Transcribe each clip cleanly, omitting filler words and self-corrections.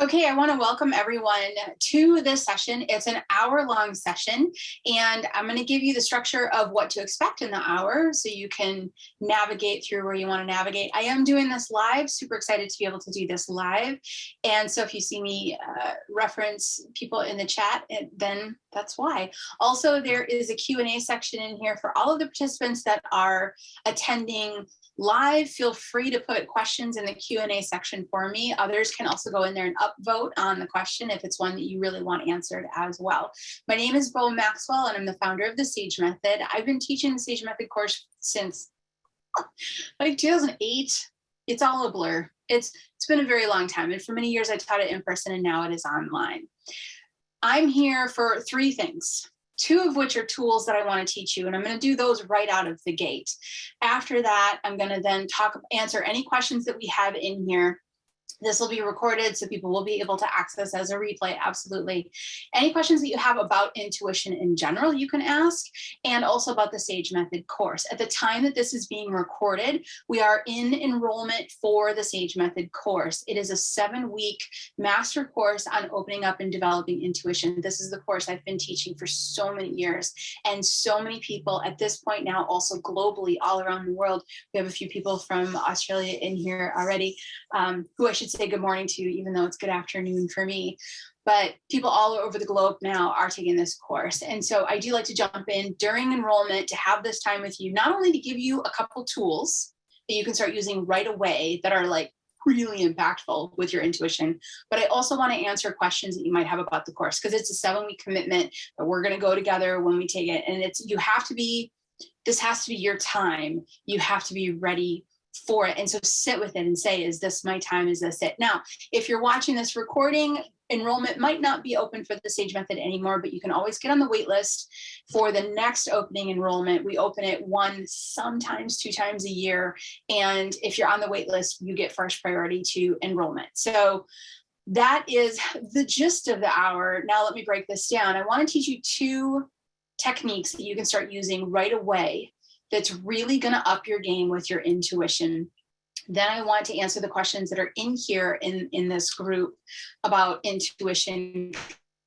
Okay, I want to welcome everyone to this session. It's an hour-long session, and I'm going to give you the structure of what to expect in the hour so you can navigate through where you want to navigate. I am doing this live, super excited to be able to do this live. And so if you see me reference people in the chat, then that's why. Also, there is a Q&A section in here for all of the participants that are attending live. Feel free to put questions in the Q&A section for me. Others can also go in there and upvote on the question if it's one that you really want answered as well. My name is Bo Maxwell, and I'm the founder of the Sage Method. I've been teaching the Sage Method course since like 2008. It's all a blur. It's been a very long time. And for many years, I taught it in person, and now it is online. I'm here for three things, two of which are tools that I want to teach you, and I'm going to do those right out of the gate. After that, I'm going to then answer any questions that we have in here. This will be recorded, so people will be able to access as a replay, absolutely. Any questions that you have about intuition in general, you can ask, and also about the Sage Method course. At the time that this is being recorded, we are in enrollment for the Sage Method course. It is a 7-week master course on opening up and developing intuition. This is the course I've been teaching for so many years, and so many people at this point now, also globally, all around the world. We have a few people from Australia in here already, who I should say good morning to, even though it's good afternoon for me. But people all over the globe now are taking this course. And so I do like to jump in during enrollment to have this time with you, not only to give you a couple tools that you can start using right away that are like really impactful with your intuition, but I also want to answer questions that you might have about the course, because it's a 7-week commitment that we're going to go together when we take it. And this has to be your time. You have to be ready for it. And so sit with it and say, is this my time? Is this it? Now, if you're watching this recording, enrollment might not be open for the Sage Method anymore, but you can always get on the wait list for the next opening enrollment. We open it 1, sometimes 2 times a year. And if you're on the wait list, you get first priority to enrollment. So that is the gist of the hour. Now let me break this down. I want to teach you 2 techniques that you can start using right away that's really going to up your game with your intuition. Then I want to answer the questions that are in here in this group about intuition,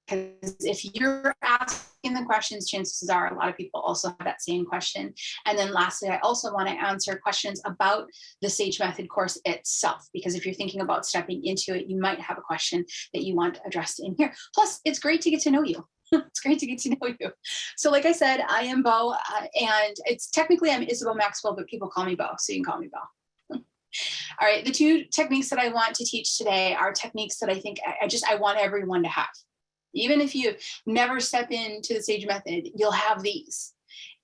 because if you're asking the questions, chances are a lot of people also have that same question. And then lastly, I also want to answer questions about the Sage Method course itself, because if you're thinking about stepping into it, you might have a question that you want addressed in here. Plus, it's great to get to know you. It's great to get to know you. So like I said, I am Bo, and I'm Isabel Maxwell, but people call me Bo, so you can call me Bo. All right, the 2 techniques that I want to teach today are techniques that I think I want everyone to have. Even if you never step into the Sage Method, you'll have these,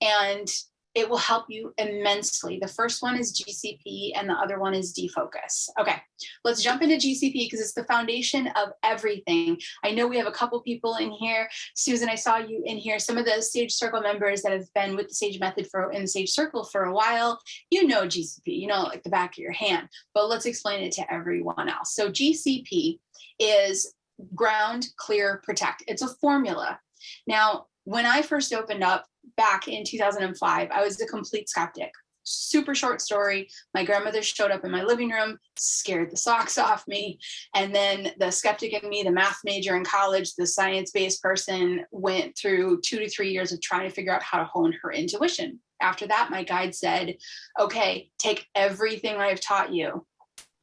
and it will help you immensely. The first one is GCP, and the other one is defocus. Okay, let's jump into GCP because it's the foundation of everything. I know we have a couple people in here. Susan, I saw you in here. Some of the Sage Circle members that have been with the Sage Method in the Sage Circle for a while, you know GCP, you know, like the back of your hand, but let's explain it to everyone else. So GCP is ground, clear, protect. It's a formula. Now, when I first opened up back in 2005, I was a complete skeptic. Super short story. My grandmother showed up in my living room, scared the socks off me. And then the skeptic in me, the math major in college, the science-based person, went through 2 to 3 years of trying to figure out how to hone her intuition. After that, my guide said, okay, take everything I've taught you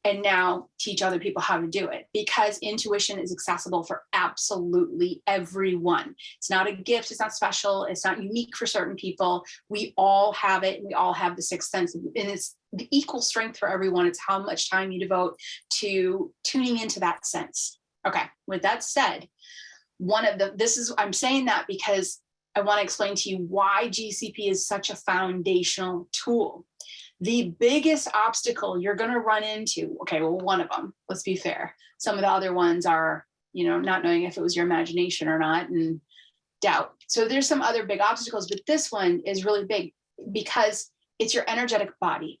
and now teach other people how to do it, because intuition is accessible for absolutely everyone. It's not a gift. It's not special. It's not unique for certain people. We all have it. We all have the 6th sense, and it's the equal strength for everyone. It's how much time you devote to tuning into that sense. Okay. With that said, I'm saying that because I want to explain to you why GCP is such a foundational tool. The biggest obstacle you're going to run into, okay, well, one of them, let's be fair. Some of the other ones are, not knowing if it was your imagination or not, and doubt. So there's some other big obstacles, but this one is really big because it's your energetic body.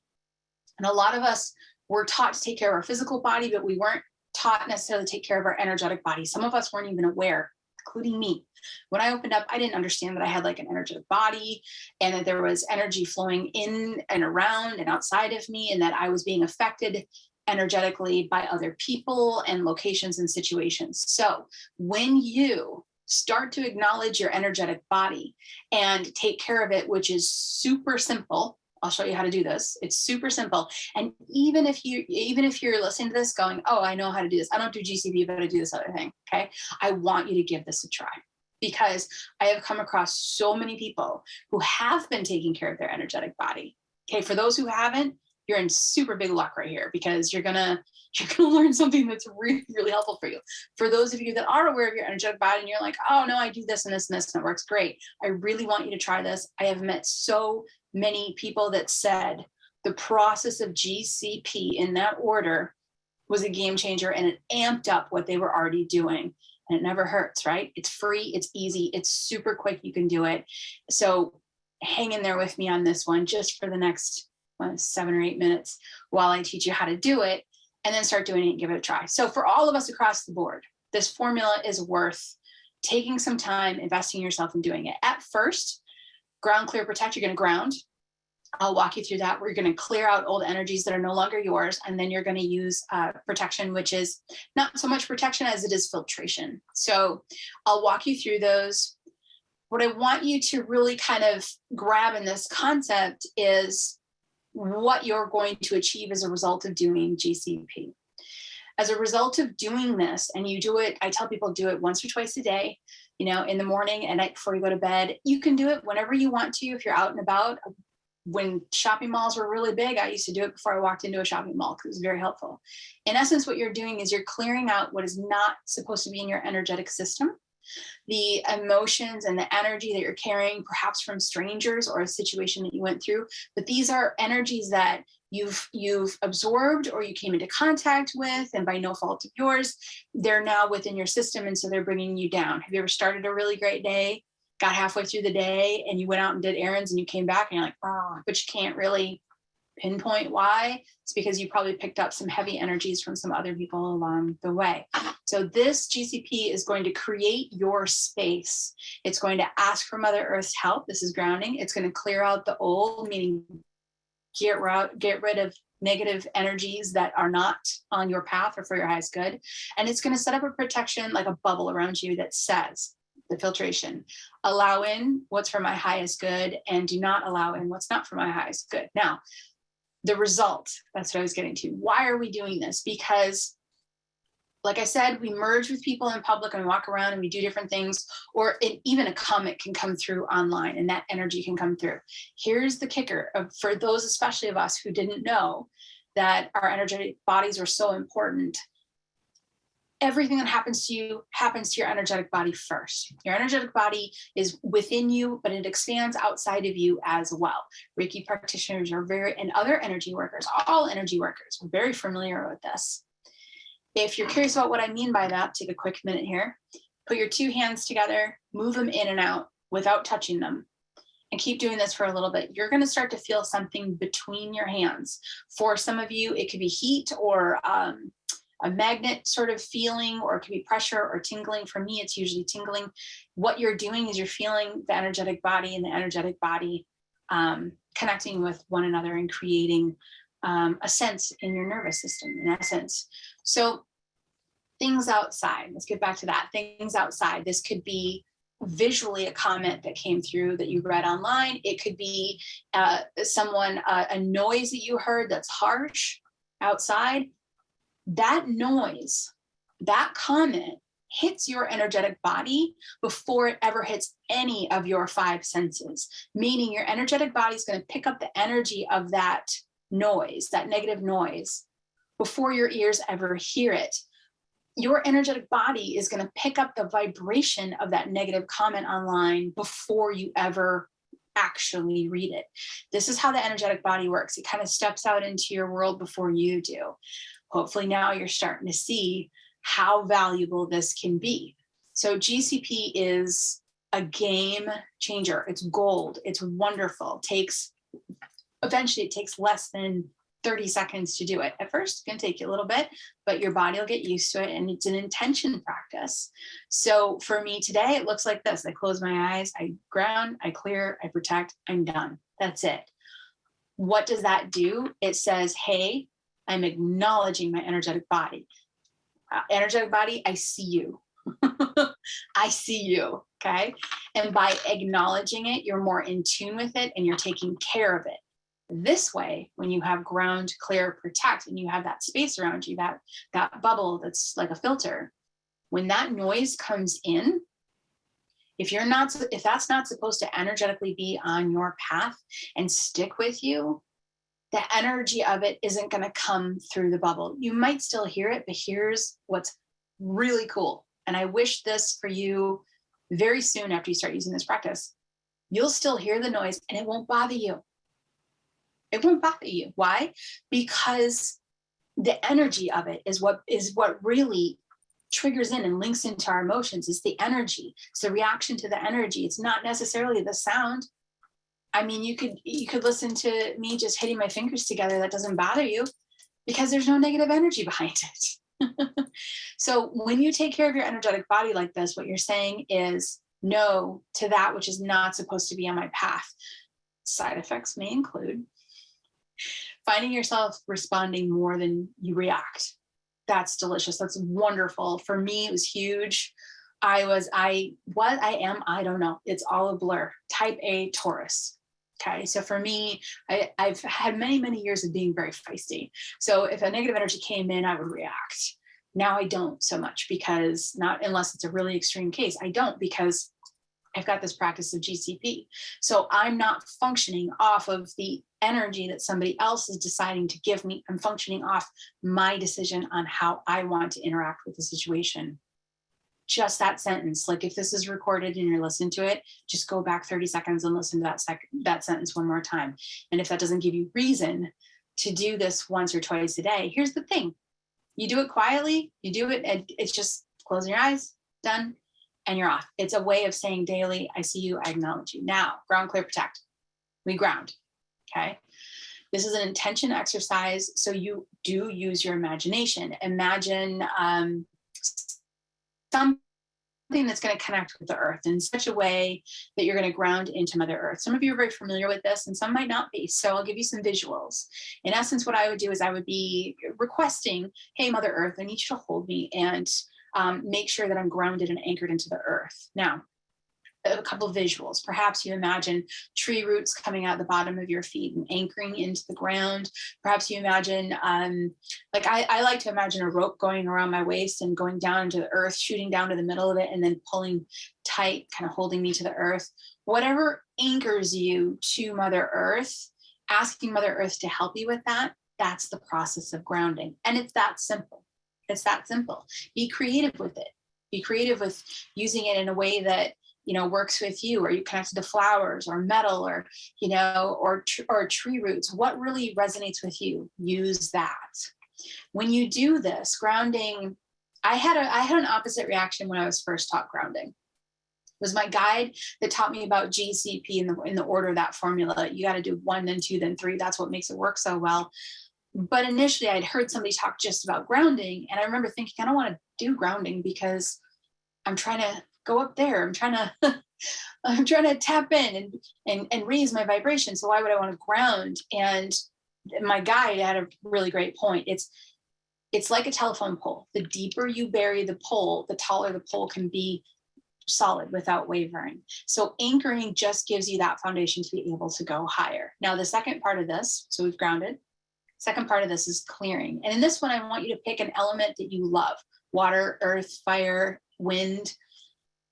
And a lot of us were taught to take care of our physical body, but we weren't taught necessarily to take care of our energetic body. Some of us weren't even aware, including me. When I opened up, I didn't understand that I had like an energetic body and that there was energy flowing in and around and outside of me, and that I was being affected energetically by other people and locations and situations. So when you start to acknowledge your energetic body and take care of it, which is super simple. I'll show you how to do this. It's super simple. And even if you're listening to this going, oh, I know how to do this. I don't do GCP, but I do this other thing. Okay. I want you to give this a try, because I have come across so many people who have been taking care of their energetic body. Okay. For those who haven't, you're in super big luck right here, because you're gonna learn something that's really, really helpful for you. For those of you that are aware of your energetic body and you're like, oh no, I do this and this and this and it works great, I really want you to try this. I have met so many people that said the process of GCP in that order was a game changer, and it amped up what they were already doing. And it never hurts, right? It's free, it's easy, it's super quick, you can do it. So hang in there with me on this one just for the next 7 or 8 minutes while I teach you how to do it, and then start doing it and give it a try. So for all of us across the board, this formula is worth taking some time, investing in yourself and doing it. At first, ground, clear, protect, you're going to ground. I'll walk you through that. We're going to clear out old energies that are no longer yours. And then you're going to use protection, which is not so much protection as it is filtration. So I'll walk you through those. What I want you to really kind of grab in this concept is what you're going to achieve as a result of doing GCP. As a result of doing this, and you do it, I tell people do it once or twice a day, in the morning and night before you go to bed. You can do it whenever you want to, if you're out and about. When shopping malls were really big, I used to do it before I walked into a shopping mall because it was very helpful. In essence, what you're doing is you're clearing out what is not supposed to be in your energetic system, the emotions and the energy that you're carrying, perhaps from strangers or a situation that you went through. But these are energies that you've absorbed or you came into contact with, and by no fault of yours, they're now within your system, and so they're bringing you down. Have you ever started a really great day, got halfway through the day, and you went out and did errands and you came back and you're like, oh, but you can't really pinpoint why? It's because you probably picked up some heavy energies from some other people along the way. So this GCP is going to create your space. It's going to ask for Mother Earth's help. This is grounding. It's going to clear out the old, meaning get rid of negative energies that are not on your path or for your highest good. And it's going to set up a protection, like a bubble around you that says, the filtration, allow in what's for my highest good and do not allow in what's not for my highest good. Now, the result, that's what I was getting to. Why are we doing this? Because, like I said, we merge with people in public and walk around and we do different things, or even a comment can come through online and that energy can come through. Here's the kicker for those, especially of us who didn't know that our energetic bodies are so important. Everything that happens to you happens to your energetic body first. Your energetic body is within you, but it expands outside of you as well. Reiki practitioners and other energy workers, all energy workers, are very familiar with this. If you're curious about what I mean by that, take a quick minute here. Put your 2 hands together, move them in and out without touching them, and keep doing this for a little bit. You're going to start to feel something between your hands. For some of you, it could be heat or a magnet sort of feeling, or it could be pressure or tingling. For me, it's usually tingling. What you're doing is you're feeling the energetic body and the energetic body connecting with one another and creating a sense in your nervous system, in essence. So things outside, let's get back to that. Things outside, this could be visually a comment that came through that you read online. It could be a noise that you heard that's harsh outside. That noise, that comment hits your energetic body before it ever hits any of your 5 senses, meaning your energetic body is going to pick up the energy of that noise, that negative noise, before your ears ever hear it. Your energetic body is going to pick up the vibration of that negative comment online before you ever actually read it. This is how the energetic body works. It kind of steps out into your world before you do. Hopefully now you're starting to see how valuable this can be. So GCP is a game changer. It's gold. It's wonderful. Eventually it takes less than 30 seconds to do it. At first, it's going to take you a little bit, but your body will get used to it, and it's an intention practice. So for me today, it looks like this. I close my eyes, I ground, I clear, I protect, I'm done. That's it. What does that do? It says, hey, I'm acknowledging my energetic body. Energetic body, I see you. I see you. Okay. And by acknowledging it, you're more in tune with it and you're taking care of it. This way, when you have ground, clear, protect, and you have that space around you, that bubble that's like a filter, when that noise comes in, if that's not supposed to energetically be on your path and stick with you, the energy of it isn't going to come through the bubble. You might still hear it, but here's what's really cool. And I wish this for you very soon after you start using this practice. You'll still hear the noise and it won't bother you. It won't bother you. Why? Because the energy of it is what really triggers in and links into our emotions. It's the energy. It's the reaction to the energy. It's not necessarily the sound. I mean, you could listen to me just hitting my fingers together. That doesn't bother you because there's no negative energy behind it. So when you take care of your energetic body like this, what you're saying is no to that which is not supposed to be on my path. Side effects may include finding yourself responding more than you react. That's delicious. That's wonderful. For me, it was huge. I am, I don't know. It's all a blur. Type A Taurus. Okay. So for me, I've had many, many years of being very feisty. So if a negative energy came in, I would react. Now I don't so much because not unless it's a really extreme case, I don't because I've got this practice of GCP. So I'm not functioning off of the energy that somebody else is deciding to give me. I'm functioning off my decision on how I want to interact with the situation. Just that sentence. Like if this is recorded and you're listening to it, just go back 30 seconds and listen to that sentence one more time. And if that doesn't give you reason to do this once or twice a day, here's the thing. You do it quietly, you do it, and it's just closing your eyes, done, and you're off. It's a way of saying daily, I see you, I acknowledge you. Now, ground, clear, protect. We ground, okay? This is an intention exercise, so you do use your imagination. Imagine something that's going to connect with the earth in such a way that you're going to ground into Mother Earth. Some of you are very familiar with this and some might not be. So I'll give you some visuals. In essence, what I would do is I would be requesting, hey, Mother Earth, I need you to hold me and make sure that I'm grounded and anchored into the earth. Now, a couple of visuals. Perhaps you imagine tree roots coming out the bottom of your feet and anchoring into the ground. Perhaps you imagine, like I like to imagine a rope going around my waist and going down into the earth, shooting down to the middle of it, and then pulling tight, kind of holding me to the earth. Whatever anchors you to Mother Earth, asking Mother Earth to help you with that, that's the process of grounding. And it's that simple. It's that simple. Be creative with it. Be creative with using it in a way that works with you. Are you connected to flowers or metal or, or tree roots? What really resonates with you? Use that. When you do this grounding, I had an opposite reaction when I was first taught grounding. It was my guide that taught me about GCP in the order of that formula. You got to do 1, then 2, then 3. That's what makes it work so well. But initially I'd heard somebody talk just about grounding. And I remember thinking, I don't want to do grounding because I'm trying to go up there. I'm trying to tap in and raise my vibration. So why would I want to ground? And my guide had a really great point. It's like a telephone pole. The deeper you bury the pole, the taller the pole can be solid without wavering. So anchoring just gives you that foundation to be able to go higher. Now, the second part of this, so we've grounded. Second part of this is clearing. And in this one, I want you to pick an element that you love: water, earth, fire, wind,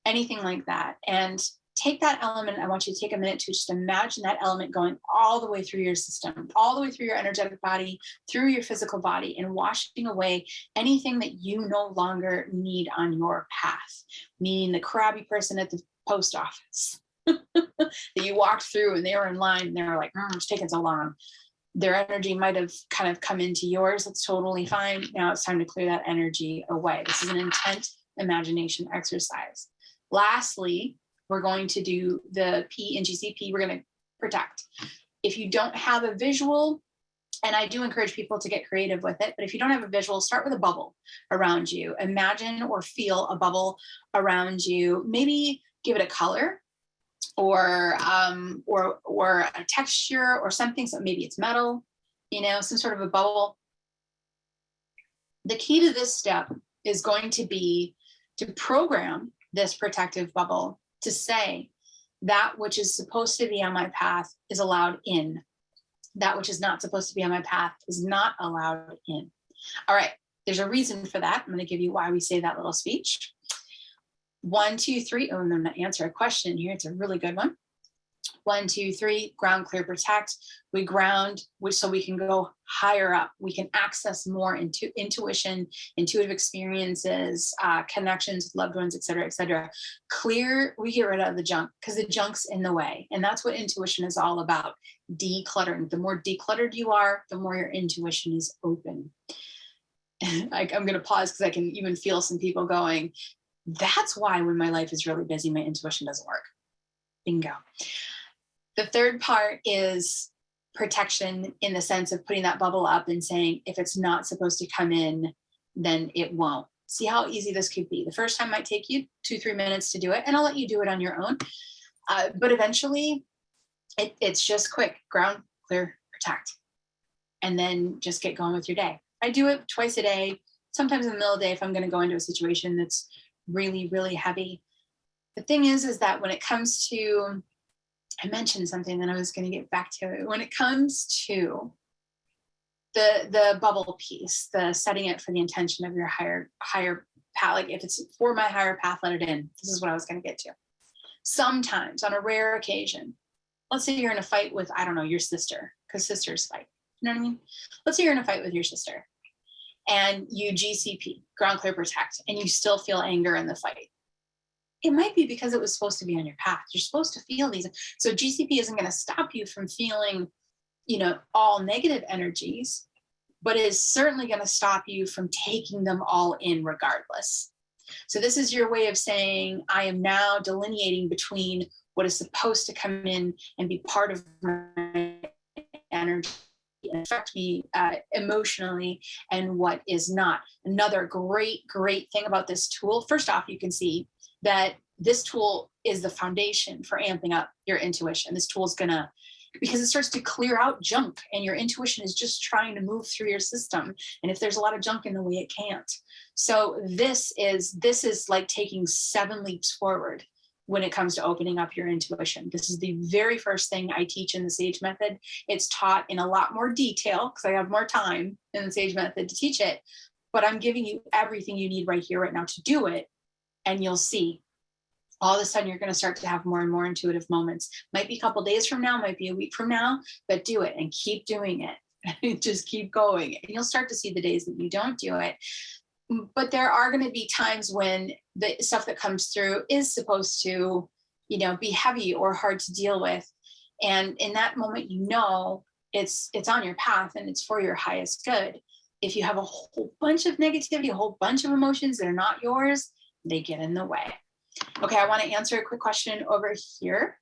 anything like that. And take that element. I want you to take a minute to just imagine that element going all the way through your system, all the way through your energetic body, through your physical body, and washing away anything that you no longer need on your path. Meaning the crabby person at the post office that you walked through and they were in line and they were like, it's taking so long. Their energy might have kind of come into yours. That's totally fine. Now it's time to clear that energy away. This is an intent imagination exercise. Lastly, we're going to do the P in GCP. We're going to protect. If you don't have a visual, and I do encourage people to get creative with it, but if you don't have a visual, start with a bubble around you. Imagine or feel a bubble around you. Maybe give it a color or a texture or something. So maybe it's metal, some sort of a bubble. The key to this step is going to be to program this protective bubble to say that which is supposed to be on my path is allowed in. That which is not supposed to be on my path is not allowed in. All right, there's a reason for that. I'm going to give you why we say that little speech. 1, 2, 3. Oh, I'm going to answer a question here. It's a really good one. 1, 2, 3, ground, clear, protect. We ground, so we can go higher up. We can access more into intuition, intuitive experiences, connections with loved ones, et cetera, et cetera. Clear, we get rid of the junk because the junk's in the way. And that's what intuition is all about, decluttering. The more decluttered you are, the more your intuition is open. I'm going to pause because I can even feel some people going, that's why when my life is really busy, my intuition doesn't work. Bingo. The third part is protection in the sense of putting that bubble up and saying, if it's not supposed to come in, then it won't. See how easy this could be. The first time might take you 2-3 minutes to do it, and I'll let you do it on your own. But eventually it's just quick, ground, clear, protect, and then just get going with your day. I do it twice a day, sometimes in the middle of the day if I'm going to go into a situation that's really, really heavy. The thing is that when it comes to, I mentioned something that I was going to get back to it. When it comes to the bubble piece, the setting it for the intention of your higher path, like if it's for my higher path, let it in. This is what I was going to get to. Sometimes on a rare occasion, let's say you're in a fight with, I don't know, your sister, because sisters fight. You know what I mean? Let's say you're in a fight with your sister and you GCP, ground, clear, protect, and you still feel anger in the fight. It might be because it was supposed to be on your path. You're supposed to feel these. So GCP isn't going to stop you from feeling, all negative energies, but it is certainly going to stop you from taking them all in regardless. So this is your way of saying, I am now delineating between what is supposed to come in and be part of my energy and affect me emotionally and what is not. Another great thing about this tool, first off, you can see that this tool is the foundation for amping up your intuition. This tool is gonna, because it starts to clear out junk and your intuition is just trying to move through your system. And if there's a lot of junk in the way, it can't. So this is like taking 7 leaps forward when it comes to opening up your intuition. This is the very first thing I teach in the SAGE method. It's taught in a lot more detail because I have more time in the SAGE method to teach it, but I'm giving you everything you need right here, right now to do it. And you'll see all of a sudden you're going to start to have more and more intuitive moments. Might be a couple days from now, might be a week from now, but do it and keep doing it. Just keep going. And you'll start to see the days that you don't do it. But there are going to be times when the stuff that comes through is supposed to, be heavy or hard to deal with. And in that moment, it's on your path and it's for your highest good. If you have a whole bunch of negativity, a whole bunch of emotions that are not yours, they get in the way. Okay, I want to answer a quick question over here.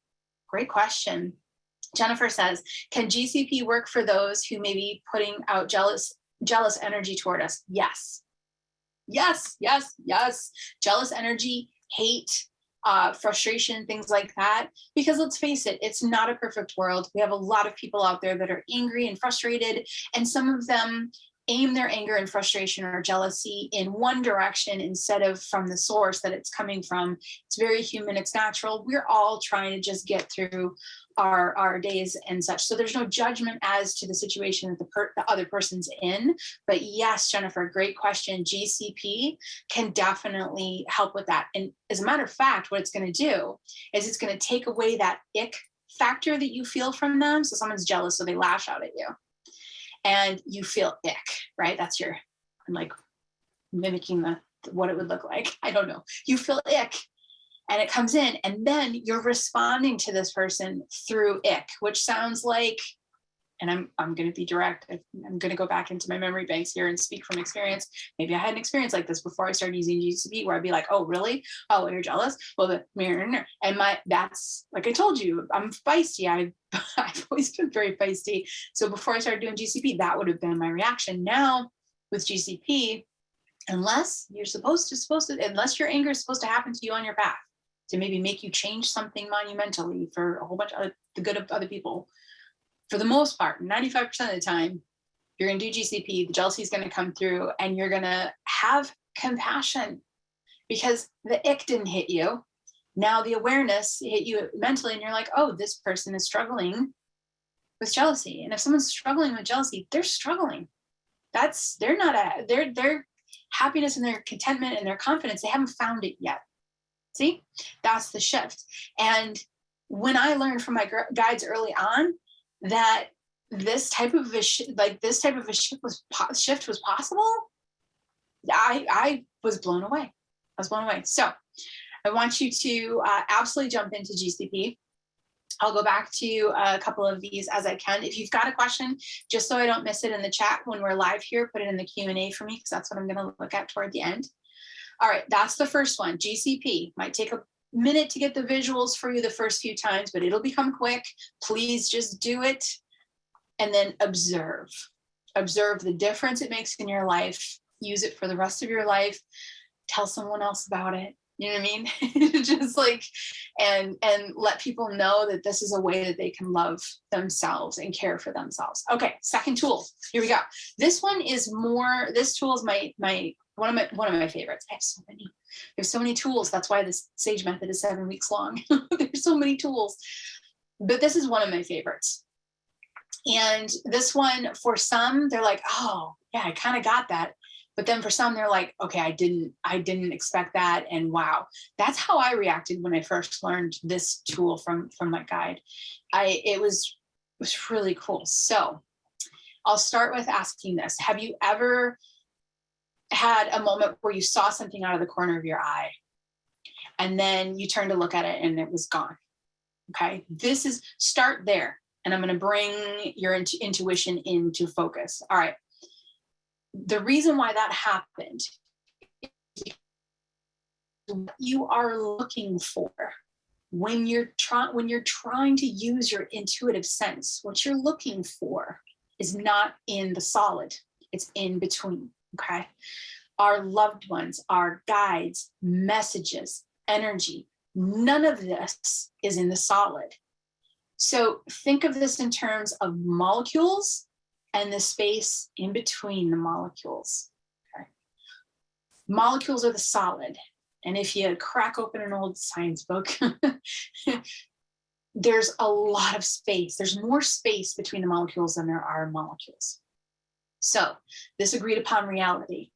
Great question. Jennifer says, can GCP work for those who may be putting out jealous energy toward us? Yes. Yes. Jealous energy, hate, frustration, things like that. Because let's face it, it's not a perfect world. We have a lot of people out there that are angry and frustrated, and some of them aim their anger and frustration or jealousy in one direction instead of from the source that it's coming from. It's very human, it's natural. We're all trying to just get through our days and such. So there's no judgment as to the situation that the other person's in. But yes, Jennifer, great question. GCP can definitely help with that. And as a matter of fact, what it's going to do is it's going to take away that ick factor that you feel from them. So someone's jealous, so they lash out at you. And you feel ick, right? I'm like mimicking what it would look like. I don't know. You feel ick and it comes in, and then you're responding to this person through ick, which sounds like, and I'm going to be direct. I'm going to go back into my memory banks here and speak from experience. Maybe I had an experience like this before I started using GCP where I'd be like, oh, really? Oh, you're jealous? Well, and that's like I told you, I'm feisty. I've always been very feisty. So before I started doing GCP, that would have been my reaction. Now with GCP, unless your anger is supposed to happen to you on your path to maybe make you change something monumentally for a whole bunch of the good of other people, for the most part, 95% of the time, You're going to do GCP. The jealousy is going to come through, and you're going to have compassion because the ick didn't hit you. Now the awareness hit you mentally, and you're like, oh, this person is struggling with jealousy. And if someone's struggling with jealousy, they're struggling. Their happiness and their contentment and their confidence, they haven't found it yet. See, that's the shift. And when I learned from my guides early on that this type of a shift was possible, I was blown away. So I want you to absolutely jump into GCP. I'll go back to a couple of these as I can. If you've got a question, just so I don't miss it in the chat when we're live here, put it in the Q&A for me, because that's what I'm going to look at toward the end. All right, that's the first one. GCP might take a minute to get the visuals for you the first few times, but it'll become quick. Please just do it and then observe. Observe the difference it makes in your life. Use it for the rest of your life. Tell someone else about it. You know what I mean? Just like, and let people know that this is a way that they can love themselves and care for themselves. Okay, second tool. Here we go. This tool is one of my favorites. I have so many. There's so many tools. That's why this Sage Method is 7 weeks long. There's so many tools. But this is one of my favorites. And this one, for some, they're like, oh, yeah, I kind of got that. But then for some, they're like, okay, I didn't expect that. And wow, that's how I reacted when I first learned this tool from my guide. It was really cool. So I'll start with asking this. Have you ever had a moment where you saw something out of the corner of your eye and then you turned to look at it and it was gone? Okay, start there. And I'm going to bring your intuition into focus. All right. The reason why that happened is what you are looking for when you're trying to use your intuitive sense. What you're looking for is not in the solid, it's in between. Okay, our loved ones, our guides, messages, energy, none of this is in the solid. So think of this in terms of molecules and the space in between the molecules. Okay. Molecules are the solid. And if you crack open an old science book, there's a lot of space. There's more space between the molecules than there are molecules. So this agreed upon reality,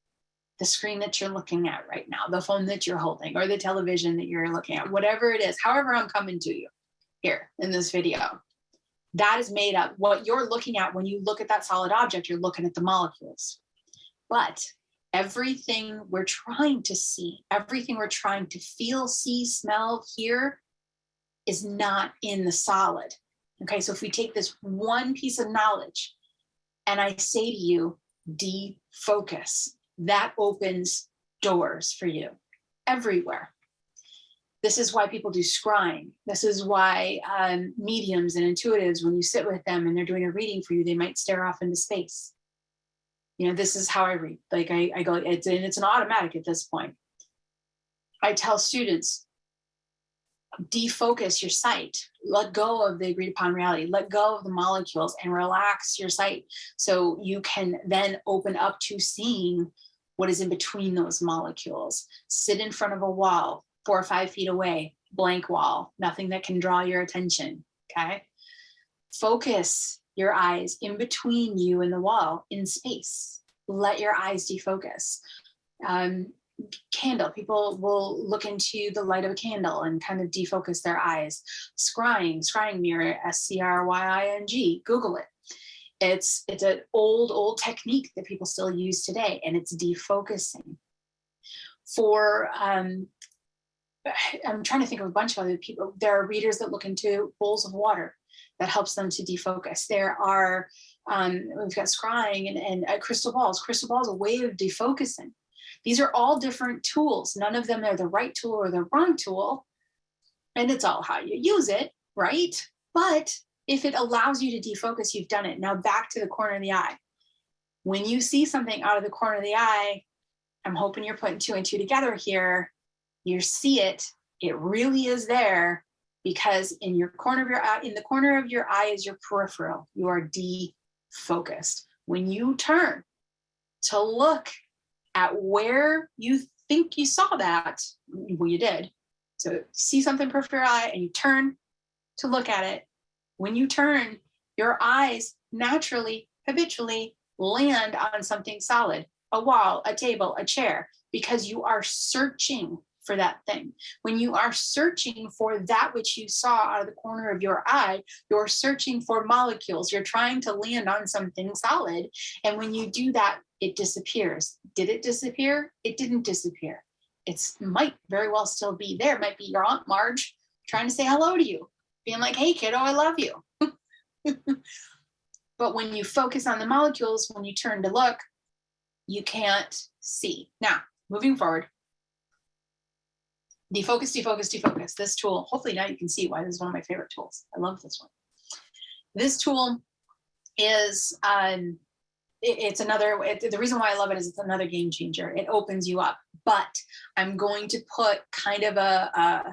the screen that you're looking at right now, the phone that you're holding, or the television that you're looking at, whatever it is, however I'm coming to you here in this video, that is made up. What you're looking at when you look at that solid object, you're looking at the molecules. But everything we're trying to see, everything we're trying to feel, see, smell, hear is not in the solid. Okay, so if we take this one piece of knowledge and I say to you, defocus, that opens doors for you everywhere. This is why people do scrying. This is why mediums and intuitives, when you sit with them and they're doing a reading for you, they might stare off into space. You know, this is how I read. Like I go, it's an automatic at this point. I tell students, defocus your sight. Let go of the agreed upon reality. Let go of the molecules and relax your sight so you can then open up to seeing what is in between those molecules. Sit in front of a wall, 4 or 5 feet away, blank wall, nothing that can draw your attention, okay? Focus your eyes in between you and the wall in space. Let your eyes defocus. Candle, people will look into the light of a candle and kind of defocus their eyes. Scrying mirror, SCRYING, Google it. It's an old technique that people still use today, and it's defocusing. For I'm trying to think of a bunch of other people. There are readers that look into bowls of water that helps them to defocus. There are, we've got scrying and crystal balls. Crystal balls, a way of defocusing. These are all different tools. None of them are the right tool or the wrong tool. And it's all how you use it, right? But if it allows you to defocus, you've done it. Now back to the corner of the eye. When you see something out of the corner of the eye, I'm hoping you're putting 2 and 2 together here. You see it, it really is there, because in your corner of your eye, in the corner of your eye is your peripheral. You are defocused. when you turn to look at where you think you saw that, well, you did. So you see something peripheral eye and you turn to look at it. When you turn, your eyes naturally, habitually land on something solid, a wall, a table, a chair, because you are searching for that thing. When you are searching for that which you saw out of the corner of your eye, you're searching for molecules. You're trying to land on something solid. And when you do that, it disappears. Did it disappear? It didn't disappear. It might very well still be there. It might be your Aunt Marge trying to say hello to you, being like, hey, kiddo, I love you. But when you focus on the molecules, when you turn to look, you can't see. Now, moving forward, defocus, defocus, defocus. This tool, hopefully now you can see why this is one of my favorite tools. I love this one. This tool is, the reason why I love it is it's another game changer. It opens you up, but I'm going to put kind of a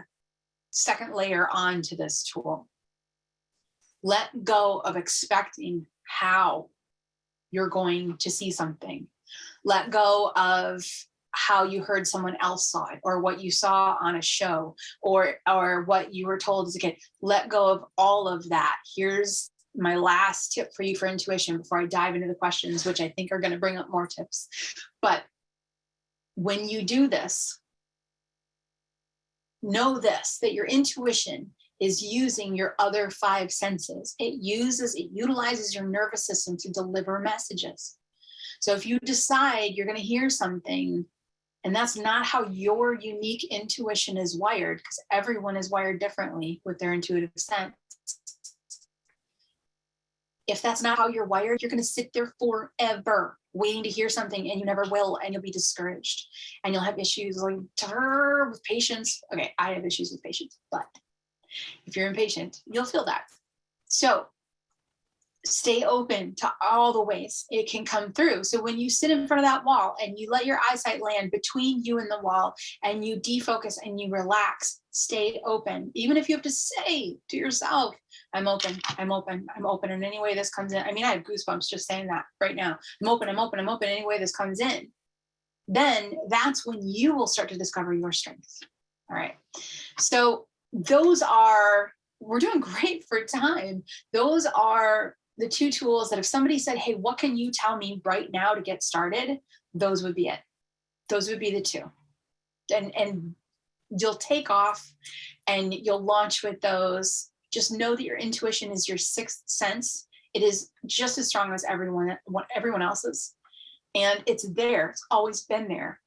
second layer onto this tool. Let go of expecting how you're going to see something. Let go of how you heard someone else saw it, or what you saw on a show, or what you were told as a kid. Let go of all of that. Here's my last tip for you for intuition before I dive into the questions, which I think are going to bring up more tips. But when you do this, know this, that your intuition is using your other 5 senses. It utilizes your nervous system to deliver messages. So if you decide you're going to hear something, and that's not how your unique intuition is wired, because everyone is wired differently with their intuitive sense. If that's not how you're wired, you're going to sit there forever waiting to hear something, and you never will, and you'll be discouraged, and you'll have issues like with patience. Okay, I have issues with patience, but if you're impatient, you'll feel that. So stay open to all the ways it can come through. So when you sit in front of that wall and you let your eyesight land between you and the wall, and you defocus and you relax, stay open. Even if you have to say to yourself, I'm open, I'm open, I'm open in any way this comes in. I mean, I have goosebumps just saying that right now. I'm open, I'm open, I'm open any way this comes in. Then that's when you will start to discover your strengths. All right. So we're doing great for time. Those are the 2 tools that if somebody said, hey, what can you tell me right now to get started? Those would be it. Those would be the 2. And you'll take off and you'll launch with those. Just know that your intuition is your 6th sense. It is just as strong as everyone else's. And it's there. It's always been there.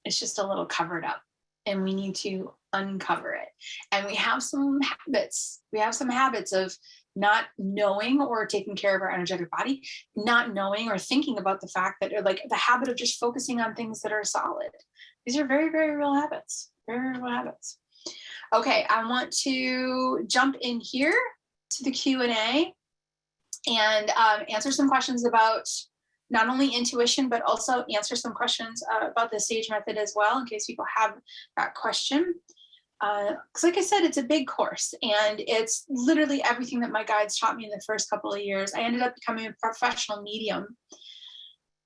It's just a little covered up. And we need to uncover it. And we have some habits. We have some habits of not knowing or taking care of our energetic body, not knowing or thinking about the fact that, like, the habit of just focusing on things that are solid. These are very, very real habits. Very, very real habits. Okay, I want to jump in here to the Q&A and answer some questions about not only intuition, but also answer some questions about the SAGE method as well, in case people have that question. Because like I said, it's a big course, and it's literally everything that my guides taught me in the first couple of years. I ended up becoming a professional medium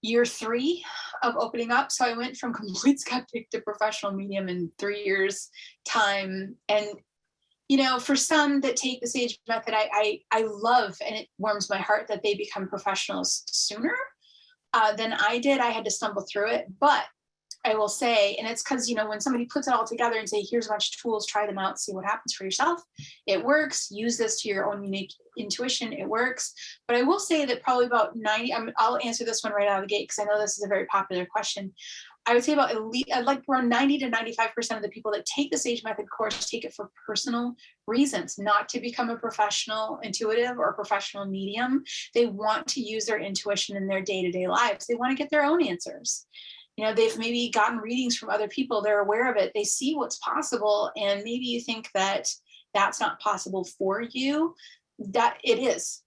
year 3 of opening up. So I went from complete skeptic to professional medium in 3 years time. And, you know, for some that take the SAGE method, I love, and it warms my heart that they become professionals sooner than I did. I had to stumble through it, but I will say, and it's because, you know, when somebody puts it all together and say, here's a bunch of tools, try them out, see what happens for yourself. It works. Use this to your own unique intuition. It works. But I will say that probably about 90, I'll answer this one right out of the gate, because I know this is a very popular question. I would say about at least, I'd like around 90 to 95% of the people that take the SAGE method course take it for personal reasons, not to become a professional intuitive or a professional medium. They want to use their intuition in their day-to-day lives. They want to get their own answers. You know, they've maybe gotten readings from other people. They're aware of it. They see what's possible. And maybe you think that that's not possible for you. That it is.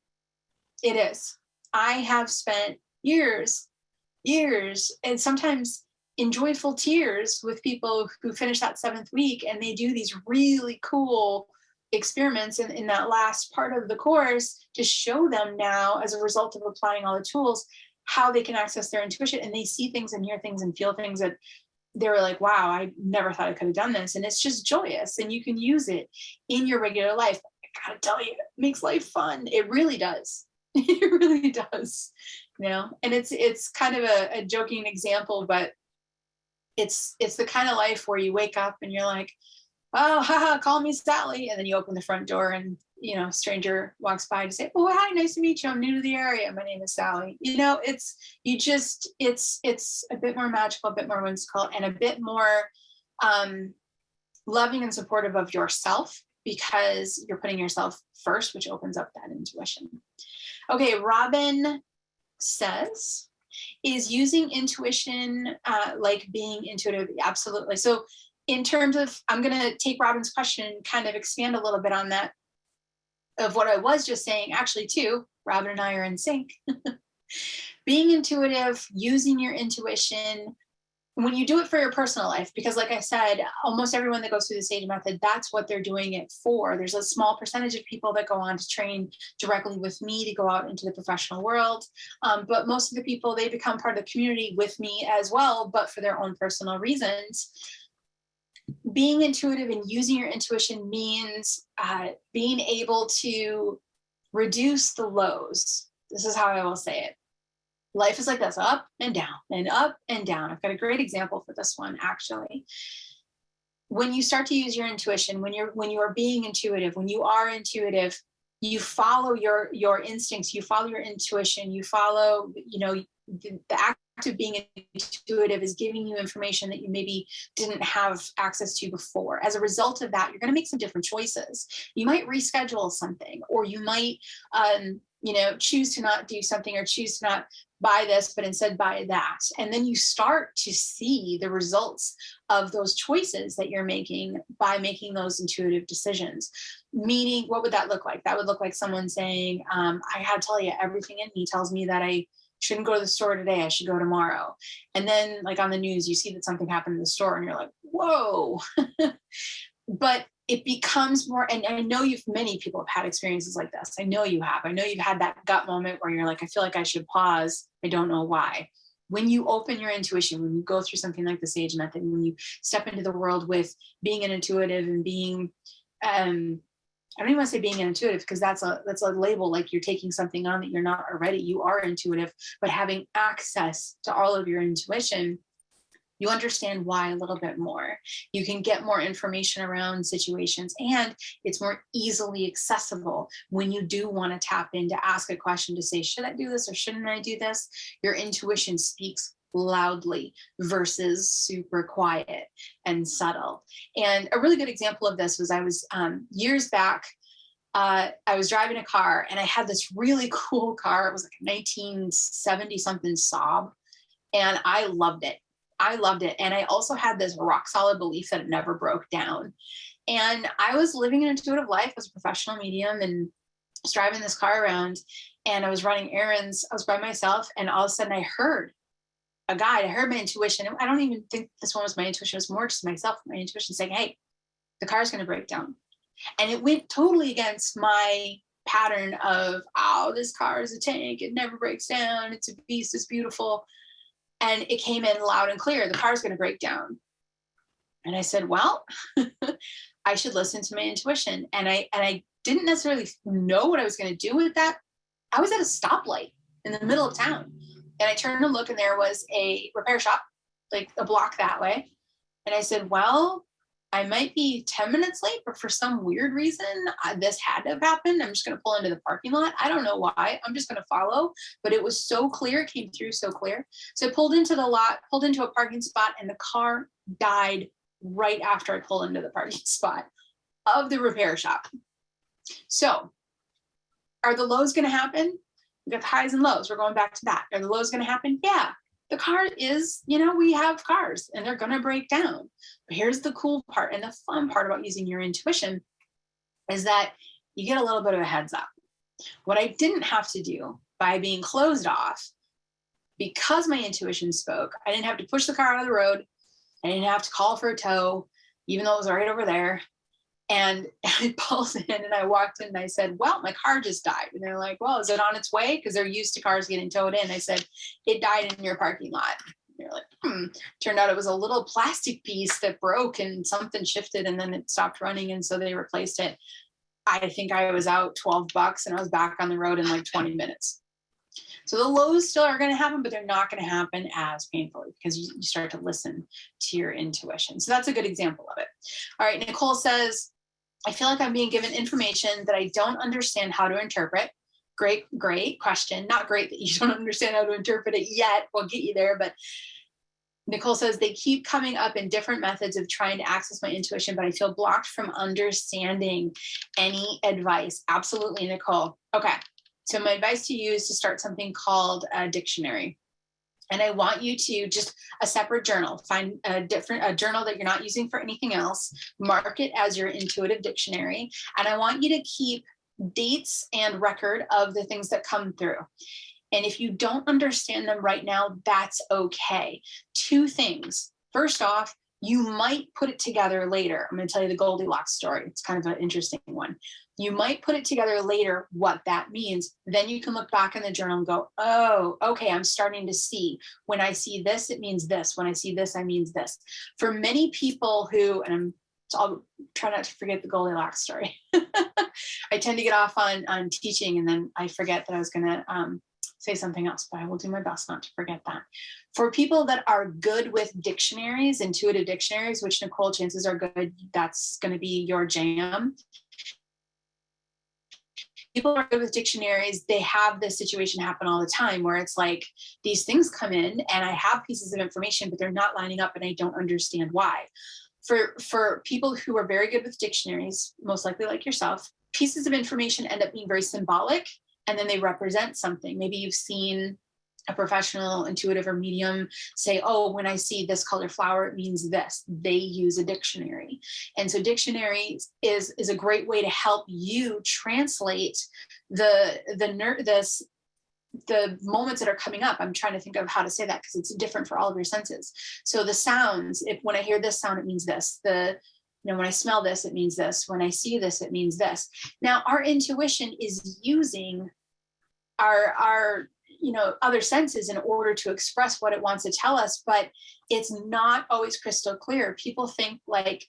It is. I have spent years, and sometimes in joyful tears with people who finish that 7th week, and they do these really cool experiments in that last part of the course to show them now, as a result of applying all the tools, how they can access their intuition, and they see things and hear things and feel things that they were like, wow, I never thought I could have done this. And it's just joyous, and you can use it in your regular life. I gotta tell you, it makes life fun. It really does. It really does. And it's kind of a joking example, but it's the kind of life where you wake up and you're like, oh, haha, call me Sally. And then you open the front door and, a stranger walks by to say, oh, hi, nice to meet you. I'm new to the area. My name is Sally. It's a bit more magical, a bit more whimsical, and a bit more loving and supportive of yourself, because you're putting yourself first, which opens up that intuition. Okay, Robin says, is using intuition like being intuitive? Absolutely. So in terms of, I'm going to take Robin's question and kind of expand a little bit on that, of what I was just saying. Actually, too, Robin and I are in sync. Being intuitive, using your intuition, when you do it for your personal life, because like I said, almost everyone that goes through the Sage Method, that's what they're doing it for. There's a small percentage of people that go on to train directly with me to go out into the professional world. But most of the people, they become part of the community with me as well, but for their own personal reasons. Being intuitive and using your intuition means being able to reduce the lows. This is how I will say it. Life is like this, up and down and up and down. I've got a great example for this one, actually. When you start to use your intuition, when you are being intuitive, when you are intuitive, you follow your instincts, you follow your intuition, you follow, the act of being intuitive is giving you information that you maybe didn't have access to before. As a result of that, you're going to make some different choices. You might reschedule something, or you might, choose to not do something, or choose to not buy this, but instead buy that. And then you start to see the results of those choices that you're making by making those intuitive decisions. Meaning, what would that look like? That would look like someone saying, I had to tell you, everything in me tells me that I shouldn't go to the store today, I should go tomorrow. And then, like on the news, you see that something happened in the store and you're like, whoa. But it becomes more, and I know many people have had experiences like this. I know you have. I know you've had that gut moment where you're like, I feel like I should pause. I don't know why. When you open your intuition, when you go through something like the Sage Method, when you step into the world with being an intuitive and being, I don't even want to say being intuitive, because that's a label, like you're taking something on that you're not already. You are intuitive, but having access to all of your intuition, you understand why a little bit more. You can get more information around situations, and it's more easily accessible when you do want to tap in to ask a question, to say, should I do this or shouldn't I do this? Your intuition speaks loudly versus super quiet and subtle. And a really good example of this was, I was years back, I was driving a car, and I had this really cool car. It was like a 1970 something Saab, and I loved it. And I also had this rock solid belief that it never broke down. And I was living an intuitive life as a professional medium, and was driving this car around, and I was running errands. I was by myself, and all of a sudden I heard a guide. I heard my intuition. I don't even think this one was my intuition. It was more just myself, my intuition saying, hey, the car's going to break down. And it went totally against my pattern of, oh, this car is a tank. It never breaks down. It's a beast. It's beautiful. And it came in loud and clear. The car's going to break down. And I said, well, I should listen to my intuition. And I didn't necessarily know what I was going to do with that. I was at a stoplight in the middle of town. And I turned to look, and there was a repair shop, like a block that way. And I said, well, I might be 10 minutes late, but for some weird reason, this had to have happened. I'm just going to pull into the parking lot. I don't know why. I'm just going to follow. But it was so clear. It came through so clear. So I pulled into the lot, pulled into a parking spot, and the car died right after I pulled into the parking spot of the repair shop. So are the lows going to happen? We got the highs and lows. We're going back to that. Are the lows going to happen? Yeah. The car is, we have cars, and they're going to break down. But here's the cool part and the fun part about using your intuition is that you get a little bit of a heads up. What I didn't have to do by being closed off, because my intuition spoke, I didn't have to push the car out of the road. I didn't have to call for a tow, even though it was right over there. And I pulled in and I walked in and I said, well, my car just died. And they're like, well, is it on its way? Because they're used to cars getting towed in. I said, it died in your parking lot. They're like, Turned out it was a little plastic piece that broke and something shifted and then it stopped running. And so they replaced it. I think I was out $12 and I was back on the road in like 20 minutes. So the lows still are going to happen, but they're not going to happen as painfully because you start to listen to your intuition. So that's a good example of it. All right. Nicole says, I feel like I'm being given information that I don't understand how to interpret. Great question. Not great that you don't understand how to interpret it yet. We'll get you there. But Nicole says, they keep coming up in different methods of trying to access my intuition, but I feel blocked from understanding. Any advice? Absolutely, Nicole. Okay. So my advice to you is to start something called a dictionary. And I want you to just a separate journal, find a journal that you're not using for anything else, mark it as your intuitive dictionary. And I want you to keep dates and record of the things that come through. And if you don't understand them right now, that's okay. Two things. First off, you might put it together later. I'm going to tell you the Goldilocks story. It's kind of an interesting one. You might put it together later what that means. Then you can look back in the journal and go, oh, okay, I'm starting to see. When I see this, it means this. When I see this, I means this. For many people who, and I'll try not to forget the Goldilocks story. I tend to get off on teaching and then I forget that I was going to say something else, but I will do my best not to forget that. For people that are good with dictionaries, intuitive dictionaries, which Nicole, chances are good, that's going to be your jam. People are good with dictionaries. They have this situation happen all the time where it's like these things come in and I have pieces of information, but they're not lining up and I don't understand why. For people who are very good with dictionaries, most likely like yourself, pieces of information end up being very symbolic and then they represent something. Maybe you've seen a professional intuitive or medium say, oh, when I see this color flower, it means this. They use a dictionary. And so dictionary is a great way to help you translate the moments that are coming up. I'm trying to think of how to say that because it's different for all of your senses. So the sounds, when I hear this sound, it means this. When I smell this, it means this. When I see this, it means this. Now, our intuition is using our other senses in order to express what it wants to tell us, but it's not always crystal clear. People think like,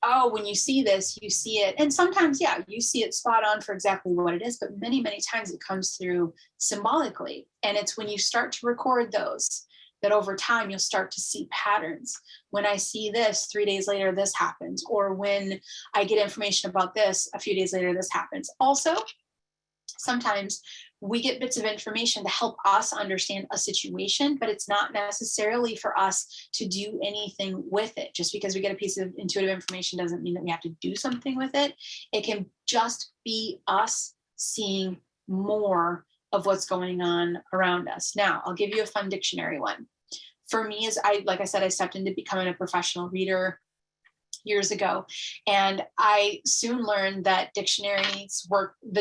oh, when you see this, you see it. And sometimes, yeah, you see it spot on for exactly what it is, but many, many times it comes through symbolically. And it's when you start to record those that over time you'll start to see patterns. When I see this, 3 days later, this happens. Or when I get information about this, a few days later, this happens. Also, sometimes we get bits of information to help us understand a situation, but it's not necessarily for us to do anything with it. Just because we get a piece of intuitive information doesn't mean that we have to do something with it. It can just be us seeing more of what's going on around us. Now, I'll give you a fun dictionary one. For me, like I said, I stepped into becoming a professional reader years ago. And I soon learned that the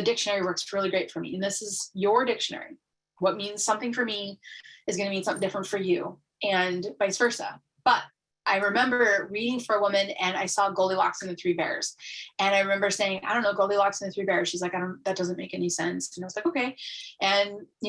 dictionary works really great for me. And this is your dictionary. What means something for me is going to mean something different for you and vice versa. But I remember reading for a woman and I saw Goldilocks and the Three Bears. And I remember saying, I don't know, Goldilocks and the Three Bears. She's like, that doesn't make any sense. And I was like, okay. And, do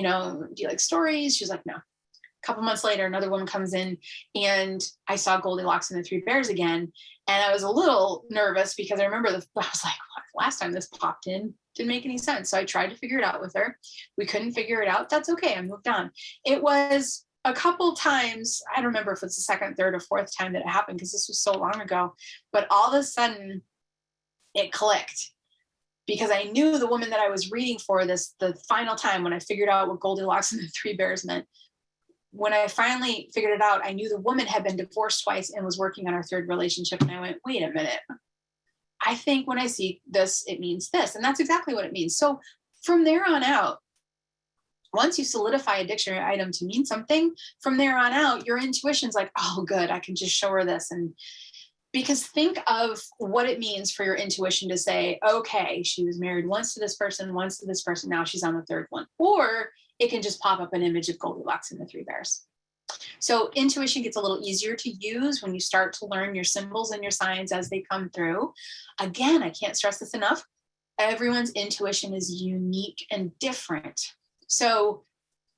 you like stories? She's like, no. A couple months later, another woman comes in and I saw Goldilocks and the Three Bears again. And I was a little nervous because I remember I was like, last time this popped in, didn't make any sense. So I tried to figure it out with her. We couldn't figure it out. That's okay. I moved on. It was a couple times. I don't remember if it's the second, third, or fourth time that it happened because this was so long ago. But all of a sudden it clicked because I knew the woman that I was reading for the final time when I figured out what Goldilocks and the Three Bears meant. When I finally figured it out, I knew the woman had been divorced twice and was working on her third relationship. And I went, wait a minute. I think when I see this, it means this. And that's exactly what it means. So from there on out, once you solidify a dictionary item to mean something, from there on out, your intuition's like, oh, good, I can just show her this. And because think of what it means for your intuition to say, okay, she was married once to this person, now she's on the third one. Or it can just pop up an image of Goldilocks and the Three Bears. So intuition gets a little easier to use when you start to learn your symbols and your signs as they come through. Again, I can't stress this enough. Everyone's intuition is unique and different. So,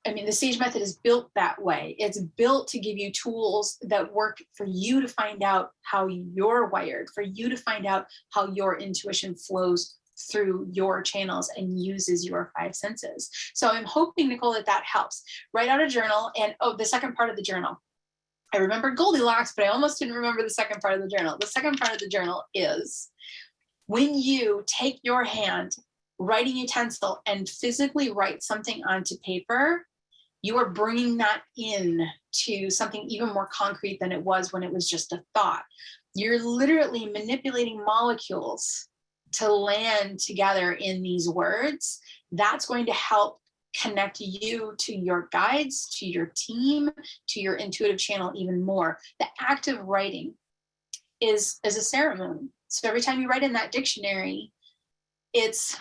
I mean, the Sage Method is built that way. It's built to give you tools that work for you to find out how you're wired, for you to find out how your intuition flows through your channels and uses your five senses. So I'm hoping, Nicole, that helps. Write out a journal. And the second part of the journal. I remembered Goldilocks, but I almost didn't remember the second part of the journal. The second part of the journal is when you take your hand, writing utensil, and physically write something onto paper, you are bringing that in to something even more concrete than it was when it was just a thought. You're literally manipulating molecules to land together in these words. That's going to help connect you to your guides, to your team, to your intuitive channel even more. The act of writing is a ceremony. So every time you write in that dictionary, it's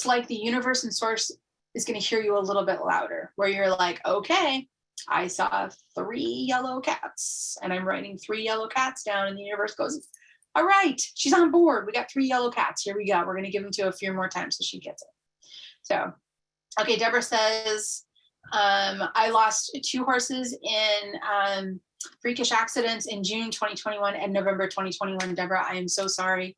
like the universe and source is going to hear you a little bit louder, where you're like, okay, I saw 3 yellow cats and I'm writing 3 yellow cats down, and the universe goes, all right, she's on board. We got 3 yellow cats. Here we go. We're going to give them to a few more times so she gets it. So, okay, Deborah says, I lost 2 horses in freakish accidents in June 2021 and November 2021. Deborah, I am so sorry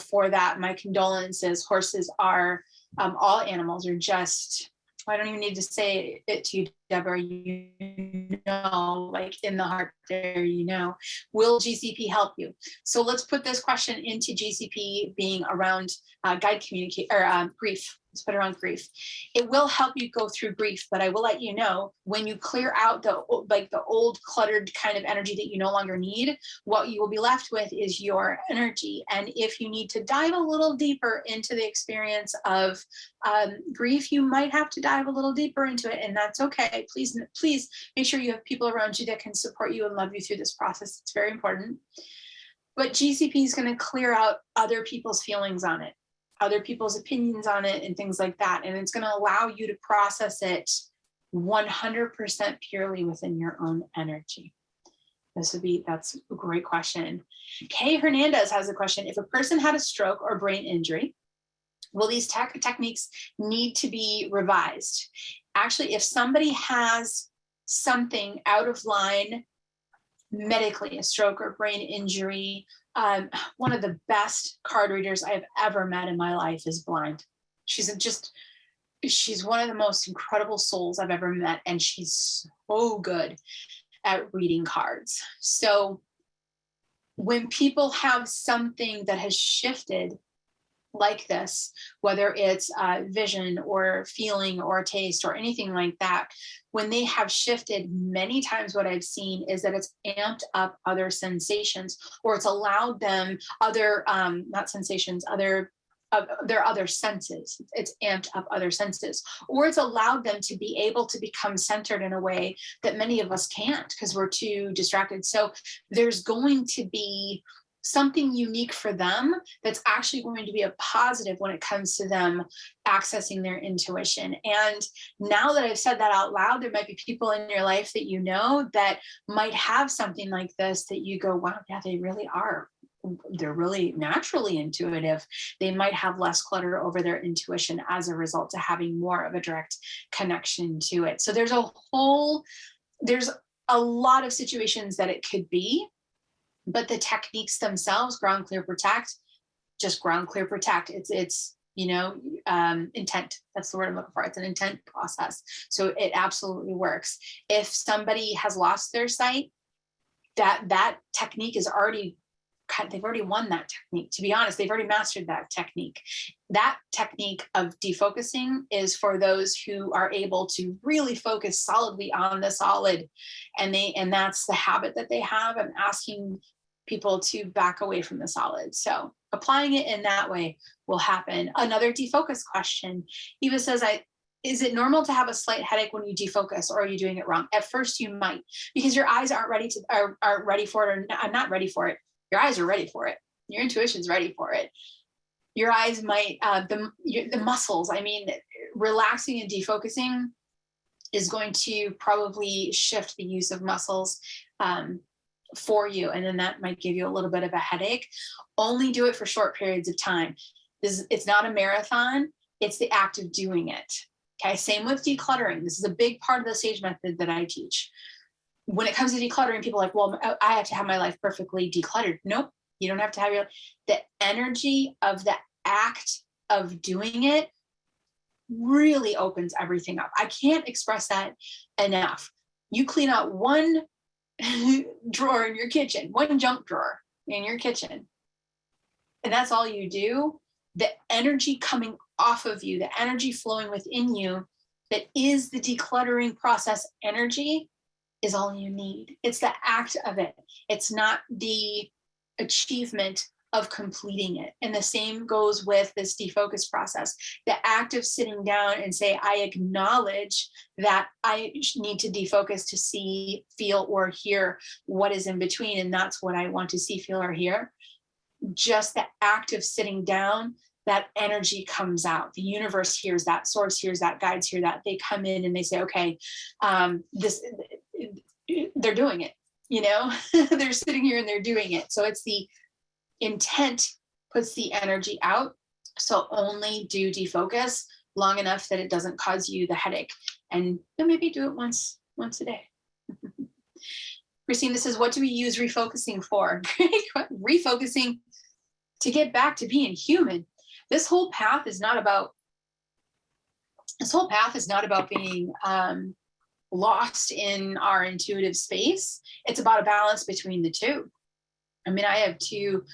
for that. My condolences. Horses are, all animals are just, I don't even need to say it to you, Deborah, you know, like in the heart there, you know. Will GCP help you? So let's put this question into GCP being around guide communicate or grief. Let's put it around grief. It will help you go through grief, but I will let you know when you clear out the old cluttered kind of energy that you no longer need, what you will be left with is your energy. And if you need to dive a little deeper into the experience of grief, you might have to dive a little deeper into it, and that's okay. Please make sure you have people around you that can support you and love you through this process. It's very important. But GCP is going to clear out other people's feelings on it, other people's opinions on it, and things like that. And it's going to allow you to process it 100% purely within your own energy. That's a great question. Kay Hernandez has a question. If a person had a stroke or brain injury, will these techniques need to be revised? Actually, if somebody has something out of line medically, a stroke or brain injury, one of the best card readers I've ever met in my life is blind. She's one of the most incredible souls I've ever met, and she's so good at reading cards. So when people have something that has shifted like this, whether it's vision or feeling or taste or anything like that, when they have shifted, many times what I've seen is that it's amped up other sensations, or it's allowed them other, not sensations, their other senses. It's amped up other senses, or it's allowed them to be able to become centered in a way that many of us can't because we're too distracted. So there's going to be something unique for them that's actually going to be a positive when it comes to them accessing their intuition. And now that I've said that out loud, there might be people in your life that you know that might have something like this that you go, wow, yeah, they really are. They're really naturally intuitive. They might have less clutter over their intuition as a result of having more of a direct connection to it. So there's a lot of situations that it could be. But the techniques themselves, ground, clear, protect, just ground, clear, protect. It's intent. That's the word I'm looking for. It's an intent process. So it absolutely works. If somebody has lost their sight, that technique is they've already won that technique. To be honest, they've already mastered that technique. That technique of defocusing is for those who are able to really focus solidly on the solid. And that's the habit that they have. I'm asking people to back away from the solid. So applying it in that way will happen. Another defocus question. Eva says, is it normal to have a slight headache when you defocus, or are you doing it wrong? At first you might, because your eyes aren't ready for it, or not ready for it. Your eyes are ready for it. Your intuition's ready for it. Your eyes might, the muscles, relaxing and defocusing is going to probably shift the use of muscles for you. And then that might give you a little bit of a headache. Only do it for short periods of time. It's not a marathon. It's the act of doing it. Okay. Same with decluttering. This is a big part of the SAGE method that I teach. When it comes to decluttering, people are like, well, I have to have my life perfectly decluttered. Nope. You don't have to have the energy of the act of doing it really opens everything up. I can't express that enough. You clean out one drawer in your kitchen, one junk drawer in your kitchen, and that's all you do. The energy coming off of you, the energy flowing within you, that is the decluttering process energy, is all you need. It's the act of it. It's not the achievement of completing it. And the same goes with this defocus process. The act of sitting down and say, I acknowledge that I need to defocus to see, feel, or hear what is in between. And that's what I want to see, feel, or hear. Just the act of sitting down, that energy comes out. The universe hears that, source hears that, guides hear that. They come in and they say, okay, they're doing it, they're sitting here and they're doing it. So it's the intent puts the energy out. So only do defocus long enough that it doesn't cause you the headache, and then maybe do it once a day. Christine, this is, what do we use refocusing for? Refocusing to get back to being human. This whole path is not about being lost in our intuitive space. It's about a balance between the two. I mean, I have two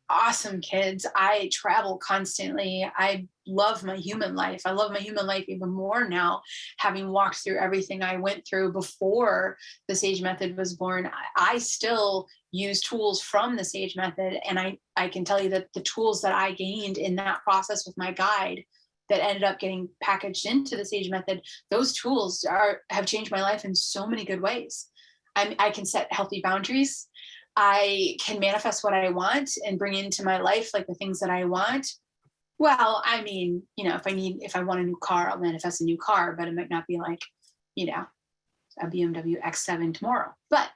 awesome kids. I travel constantly. I love my human life. I love my human life even more now, having walked through everything I went through before the SAGE method was born. I still use tools from the SAGE method. And I can tell you that the tools that I gained in that process with my guide that ended up getting packaged into the SAGE method, those tools have changed my life in so many good ways. I can set healthy boundaries. I can manifest what I want and bring into my life, like the things that I want. Well, I mean, if I want a new car, I'll manifest a new car, but it might not be like, a BMW X7 tomorrow, but,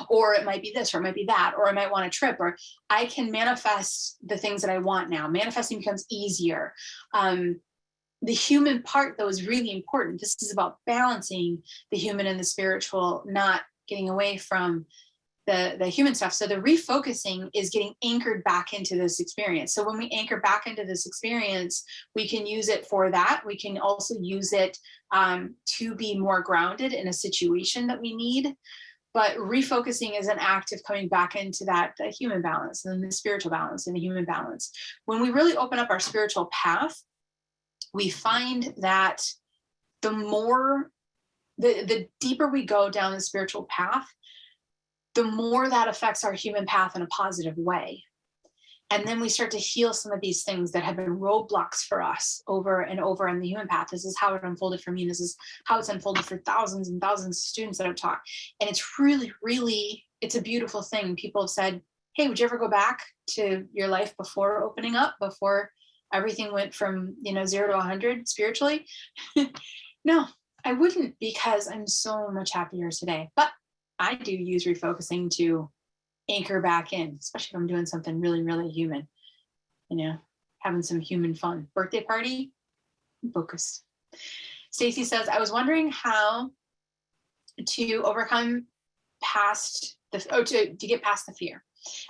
or it might be this, or it might be that, or I might want a trip, or I can manifest the things that I want now. Manifesting becomes easier. The human part, though, is really important. This is about balancing the human and the spiritual, not getting away from the human stuff. So the refocusing is getting anchored back into this experience. So when we anchor back into this experience, we can use it for that. We can also use it to be more grounded in a situation that we need. But refocusing is an act of coming back into the human balance and the spiritual balance and the human balance. When we really open up our spiritual path, we find that the deeper we go down the spiritual path, the more that affects our human path in a positive way. And then we start to heal some of these things that have been roadblocks for us over and over on the human path. This is how it unfolded for me. And this is how it's unfolded for thousands and thousands of students that I've taught. And it's really, really, it's a beautiful thing. People have said, hey, would you ever go back to your life before opening up, before everything went from 0 to 100 spiritually? No, I wouldn't, because I'm so much happier today. But I do use refocusing to anchor back in, especially if I'm doing something really, really human, having some human fun. Birthday party, focus. Stacy says, I was wondering how to overcome to get past the fear.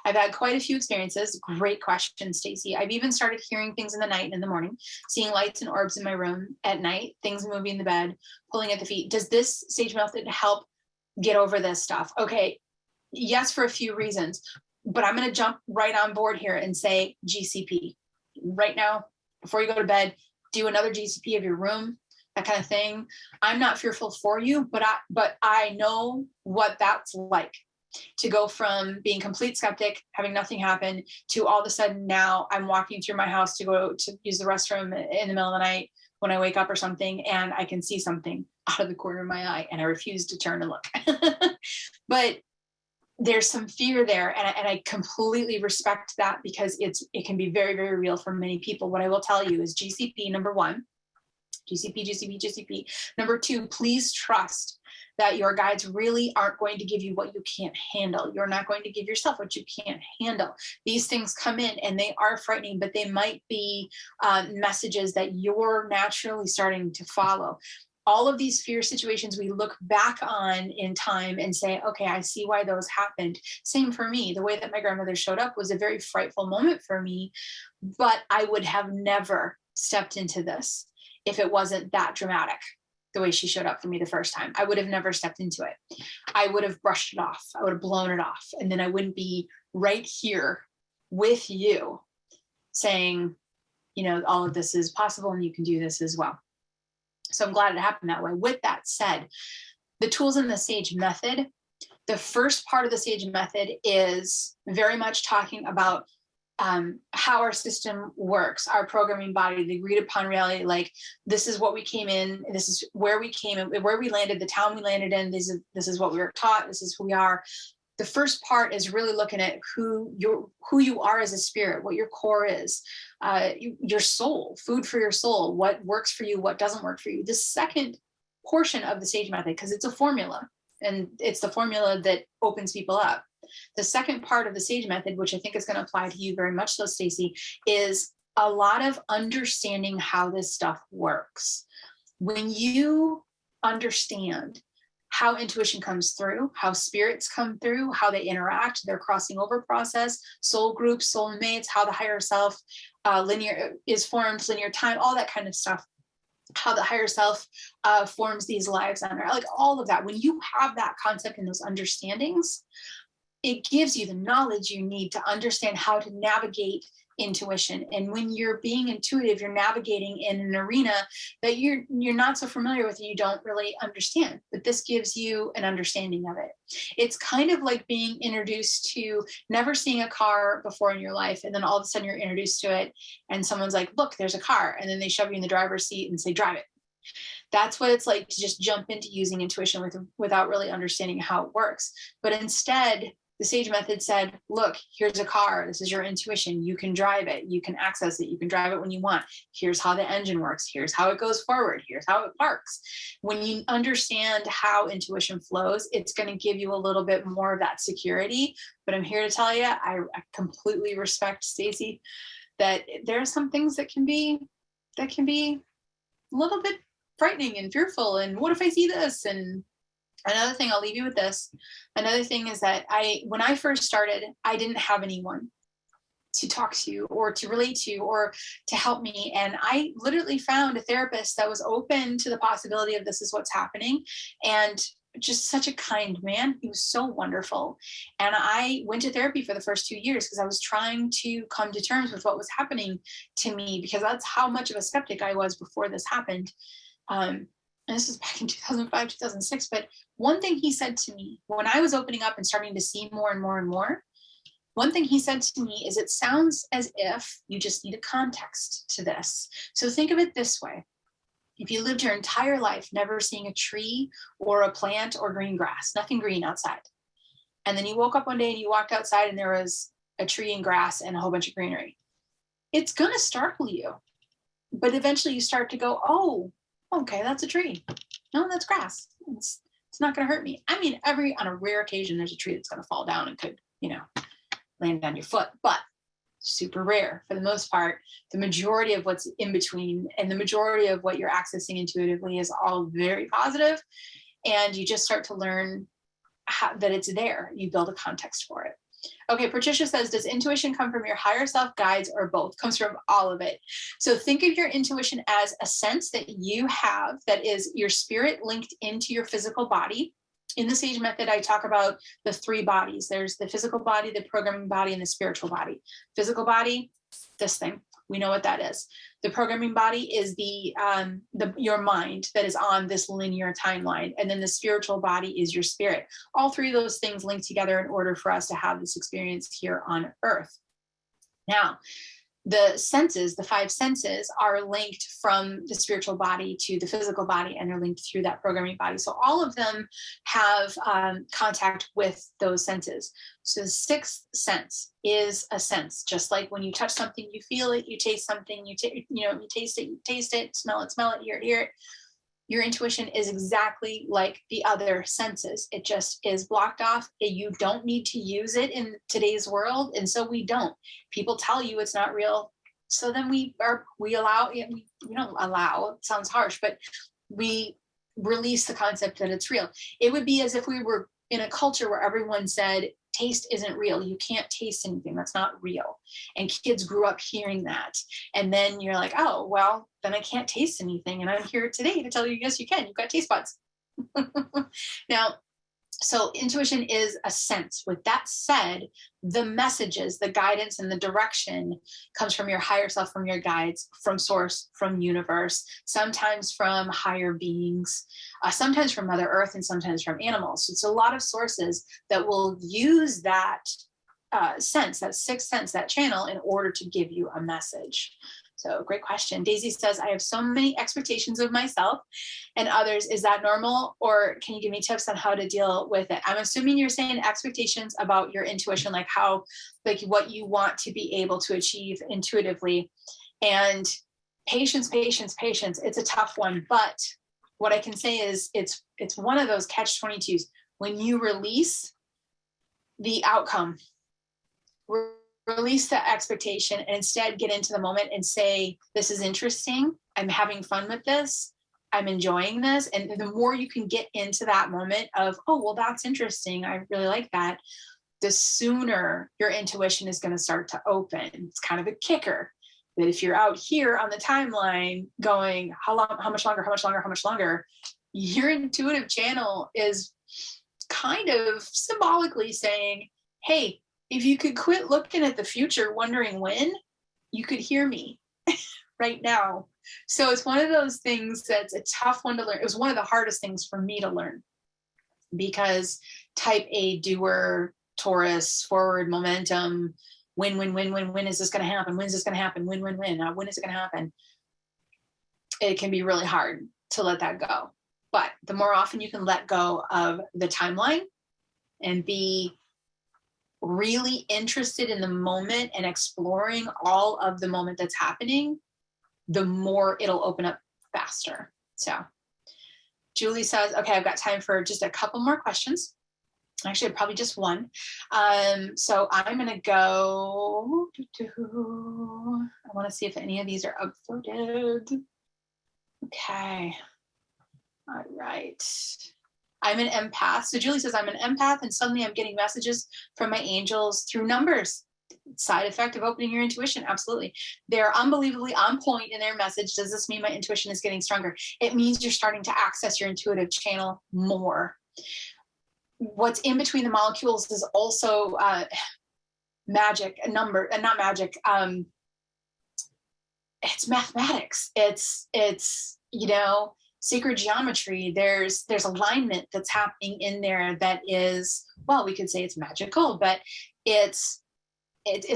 I've had quite a few experiences. Great question, Stacy. I've even started hearing things in the night and in the morning, seeing lights and orbs in my room at night, things moving in the bed, pulling at the feet. Does this SAGE method help get over this stuff? Okay, yes, for a few reasons, but I'm going to jump right on board here and say GCP right now. Before you go to bed, do another GCP of your room, that kind of thing. I'm not fearful for you, but I know what that's like, to go from being complete skeptic, having nothing happen, to all of a sudden now I'm walking through my house to go to use the restroom in the middle of the night when I wake up or something, and I can see something out of the corner of my eye and I refuse to turn and look. But there's some fear there, and I completely respect that, because it can be very, very real for many people. What I will tell you is GCP, number one, GCP, GCP, GCP. Number 2, please trust that your guides really aren't going to give you what you can't handle. You're not going to give yourself what you can't handle. These things come in and they are frightening, but they might be messages that you're naturally starting to follow. All of these fear situations we look back on in time and say, okay, I see why those happened. Same for me. The way that my grandmother showed up was a very frightful moment for me, but I would have never stepped into this if it wasn't that dramatic. The way she showed up for me the first time, I would have never stepped into it. I would have brushed it off. I would have blown it off. And then I wouldn't be right here with you saying, you know, all of this is possible and you can do this as well. So I'm glad it happened that way. With that said, the tools in the SAGE method, the first part of the SAGE method is very much talking about how our system works, our programming body, the agreed upon reality, like this is what we came in, this is where we came in, where we landed, the town we landed in, this is what we were taught, this is who we are. The first part is really looking at who you are as a spirit, what your core is, your soul, food for your soul, what works for you, what doesn't work for you. The second portion of the SAGE method, because it's a formula, and it's the formula that opens people up. The second part of the SAGE method, which I think is going to apply to you very much so, Stacy, is a lot of understanding how this stuff works. When you understand how intuition comes through, how spirits come through, how they interact, their crossing over process, soul groups, soul mates, how the higher self linear is formed, linear time, all that kind of stuff, how the higher self forms these lives on earth, like all of that. When you have that concept and those understandings, it gives you the knowledge you need to understand how to navigate intuition. And when you're being intuitive, you're navigating in an arena that you're not so familiar with and you don't really understand, but this gives you an understanding of it. It's kind of like being introduced to never seeing a car before in your life, and then all of a sudden you're introduced to it and someone's like, look, there's a car, and then they shove you in the driver's seat and say, drive it. That's what it's like to just jump into using intuition without really understanding how it works. But instead, the SAGE method said, look, here's a car. This is your intuition. You can drive it. You can access it. You can drive it when you want. Here's how the engine works. Here's how it goes forward. Here's how it parks. When you understand how intuition flows, it's going to give you a little bit more of that security. But I'm here to tell you, I completely respect, Stacy, that there are some things that can be a little bit frightening and fearful. And what if I see this? And another thing, I'll leave you with this. Another thing is that when I first started, I didn't have anyone to talk to or to relate to or to help me. And I literally found a therapist that was open to the possibility of this is what's happening. And just such a kind man. He was so wonderful. And I went to therapy for the first 2 years because I was trying to come to terms with what was happening to me, because that's how much of a skeptic I was before this happened. And this was back in 2005, 2006. But one thing he said to me when I was opening up and starting to see more and more and more, one thing he said to me is, it sounds as if you just need a context to this. So think of it this way. If you lived your entire life never seeing a tree or a plant or green grass, nothing green outside, and then you woke up one day and you walked outside and there was a tree and grass and a whole bunch of greenery, it's going to startle you. But eventually you start to go, oh, okay, that's a tree. No, that's grass. It's not going to hurt me. I mean, on a rare occasion, there's a tree that's going to fall down and could, land on your foot, but super rare. For the most part, the majority of what's in between and the majority of what you're accessing intuitively is all very positive. And you just start to learn that it's there. You build a context for it. Okay, Patricia says, does intuition come from your higher self, guides, or both? Comes from all of it. So think of your intuition as a sense that you have that is your spirit linked into your physical body. In the SAGE method, I talk about the 3 bodies. There's the physical body, the programming body, and the spiritual body. Physical body, this thing. We know what that is. The programming body is your mind that is on this linear timeline. And then the spiritual body is your spirit. All 3 of those things link together in order for us to have this experience here on Earth. Now, the senses, the five senses, are linked from the spiritual body to the physical body, and they're linked through that programming body. So all of them have contact with those senses. So the sixth sense is a sense, just like when you touch something, you feel it, you taste something, you taste it, smell it, hear it. Your intuition is exactly like the other senses. It just is blocked off. You don't need to use it in today's world. And so we don't. People tell you it's not real. So then we allow, we don't allow, it sounds harsh, but we release the concept that it's real. It would be as if we were in a culture where everyone said, taste isn't real. You can't taste anything. That's not real. And kids grew up hearing that. And then you're like, oh, well, then I can't taste anything. And I'm here today to tell you, yes, you can. You've got taste buds. Now, so intuition is a sense. With that said, the messages, the guidance, and the direction comes from your higher self, from your guides, from source, from universe, sometimes from higher beings, sometimes from Mother Earth, and sometimes from animals. So it's a lot of sources that will use that sense, that sixth sense, that channel, in order to give you a message. So great question. Daisy says, I have so many expectations of myself and others. Is that normal? Or can you give me tips on how to deal with it? I'm assuming you're saying expectations about your intuition, like how, like what you want to be able to achieve intuitively. And patience. It's a tough one. But what I can say is it's one of those catch-22s. When you release the outcome, release the expectation, and instead get into the moment and say, this is interesting. I'm having fun with this. I'm enjoying this. And the more you can get into that moment of, oh, well, that's interesting, I really like that, the sooner your intuition is going to start to open. It's kind of a kicker that if you're out here on the timeline going, how much longer, your intuitive channel is kind of symbolically saying, hey, if you could quit looking at the future, wondering when, you could hear me right now. So it's one of those things that's a tough one to learn. It was one of the hardest things for me to learn, because type A doer, Taurus, forward momentum, when is this going to happen? When is this going to happen? When is it going to happen? It can be really hard to let that go. But the more often you can let go of the timeline and be really interested in the moment and exploring all of the moment that's happening, the more it'll open up faster. So Julie says, okay, I've got time for just a couple more questions. Actually, probably just one. So I'm going to go. I want to see if any of these are upvoted. Okay. All right. I'm an empath. So Julie says, I'm an empath, and suddenly I'm getting messages from my angels through numbers. Side effect of opening your intuition. Absolutely. They're unbelievably on point in their message. Does this mean my intuition is getting stronger? It means you're starting to access your intuitive channel more. What's in between the molecules is also magic, a number, and not magic. It's mathematics. It's sacred geometry. There's alignment that's happening in there that is, well, we could say it's magical, but it's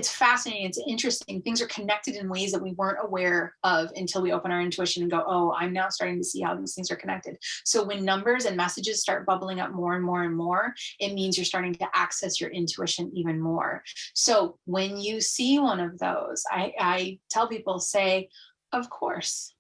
fascinating. It's interesting. Things are connected in ways that we weren't aware of until we open our intuition and go, oh, I'm now starting to see how these things are connected. So when numbers and messages start bubbling up more and more and more, it means you're starting to access your intuition even more. So when you see one of those, I tell people, say, of course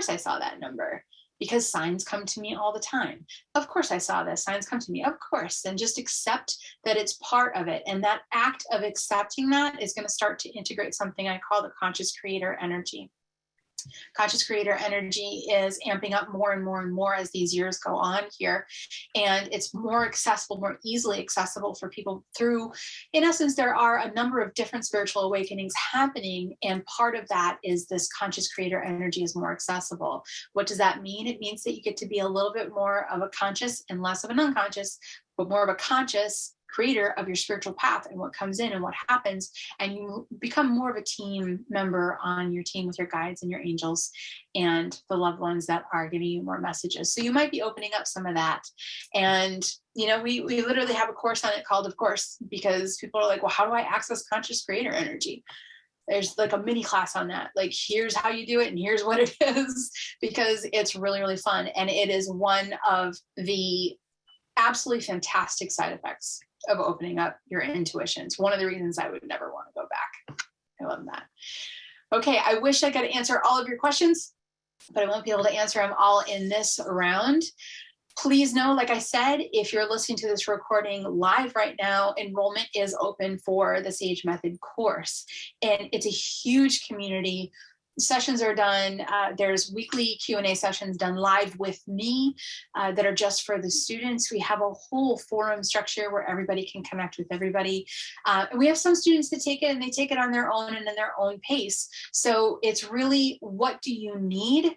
I saw that number, because signs come to me all the time. Of course I saw this, signs come to me, of course. And just accept that it's part of it. And that act of accepting that is going to start to integrate something I call the conscious creator energy. Conscious creator energy is amping up more and more and more as these years go on here. And it's more accessible, more easily accessible for people through, in essence, there are a number of different spiritual awakenings happening. And part of that is this conscious creator energy is more accessible. What does that mean? It means that you get to be a little bit more of a conscious and less of an unconscious, but more of a conscious creator of your spiritual path and what comes in and what happens, and you become more of a team member on your team with your guides and your angels and the loved ones that are giving you more messages. So you might be opening up some of that. And we literally have a course on it called Of Course, because people are like, well, how do I access conscious creator energy? There's like a mini class on that. Like, here's how you do it and here's what it is, because it's really, really fun. And it is one of the absolutely fantastic side effects of opening up your intuition. It's one of the reasons I would never want to go back. I love that. Okay, I wish I could answer all of your questions, but I won't be able to answer them all in this round. Please know, like I said, if you're listening to this recording live right now, enrollment is open for the Sage Method course. And it's a huge community. Sessions are done. There's weekly Q&A sessions done live with me that are just for the students. We have a whole forum structure where everybody can connect with everybody. And we have some students that take it and they take it on their own and in their own pace. So it's really, what do you need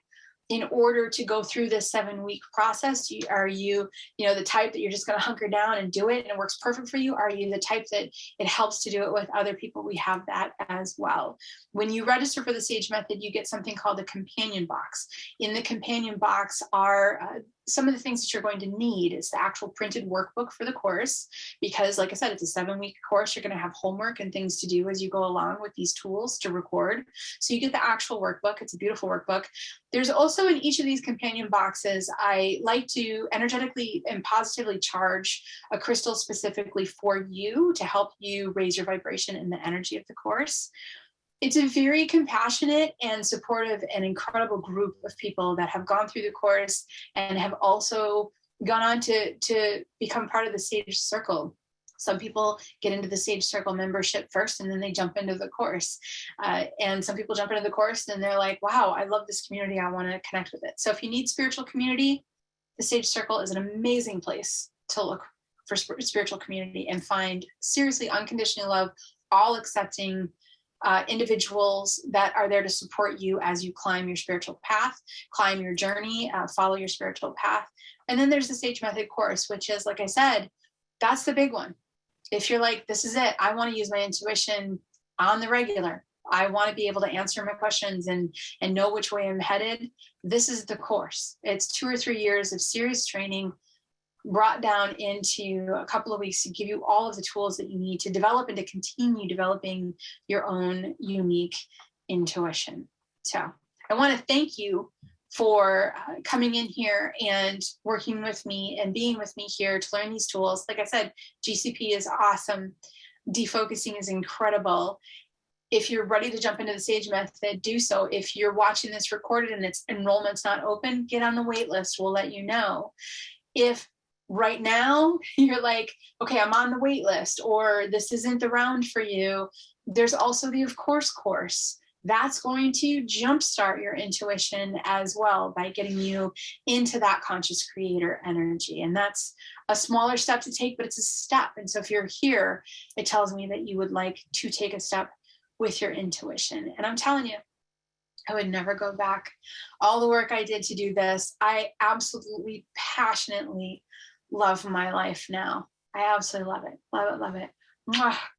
in order to go through this 7-week process? Are you the type that you're just going to hunker down and do it and it works perfect for you? Are you the type that it helps to do it with other people? We have that as well. When you register for the Sage Method, you get something called a companion box. In the companion box are some of the things that you're going to need. Is the actual printed workbook for the course, because like I said, it's a 7-week course. You're going to have homework and things to do as you go along with these tools to record. So you get the actual workbook. It's a beautiful workbook. There's also, in each of these companion boxes, I like to energetically and positively charge a crystal specifically for you to help you raise your vibration in the energy of the course. It's a very compassionate and supportive and incredible group of people that have gone through the course and have also gone on to become part of the Sage Circle. Some people get into the Sage Circle membership first and then they jump into the course. And some people jump into the course and they're like, wow, I love this community. I want to connect with it. So if you need spiritual community, the Sage Circle is an amazing place to look for spiritual community and find seriously unconditional love, all accepting individuals that are there to support you as you climb your spiritual path, climb your journey, follow your spiritual path. And then there's the Sage Method course, which is, like I said, that's the big one. If you're like, this is it, I want to use my intuition on the regular, I want to be able to answer my questions and know which way I'm headed, this is the course. It's 2 or 3 years of serious training brought down into a couple of weeks to give you all of the tools that you need to develop and to continue developing your own unique intuition. So I want to thank you for coming in here and working with me and being with me here to learn these tools. Like I said, GCP is awesome. Defocusing is incredible. If you're ready to jump into the Sage Method, do so. If you're watching this recorded and its enrollment's not open, get on the wait list. We'll let you know. If right now you're like, okay, I'm on the wait list, or this isn't the round for you, there's also the Of Course course. That's going to jumpstart your intuition as well by getting you into that conscious creator energy. And that's a smaller step to take, but it's a step. And so if you're here, it tells me that you would like to take a step with your intuition. And I'm telling you, I would never go back. All the work I did to do this, I absolutely passionately love my life now. I absolutely love it. Love it, love it. Mwah.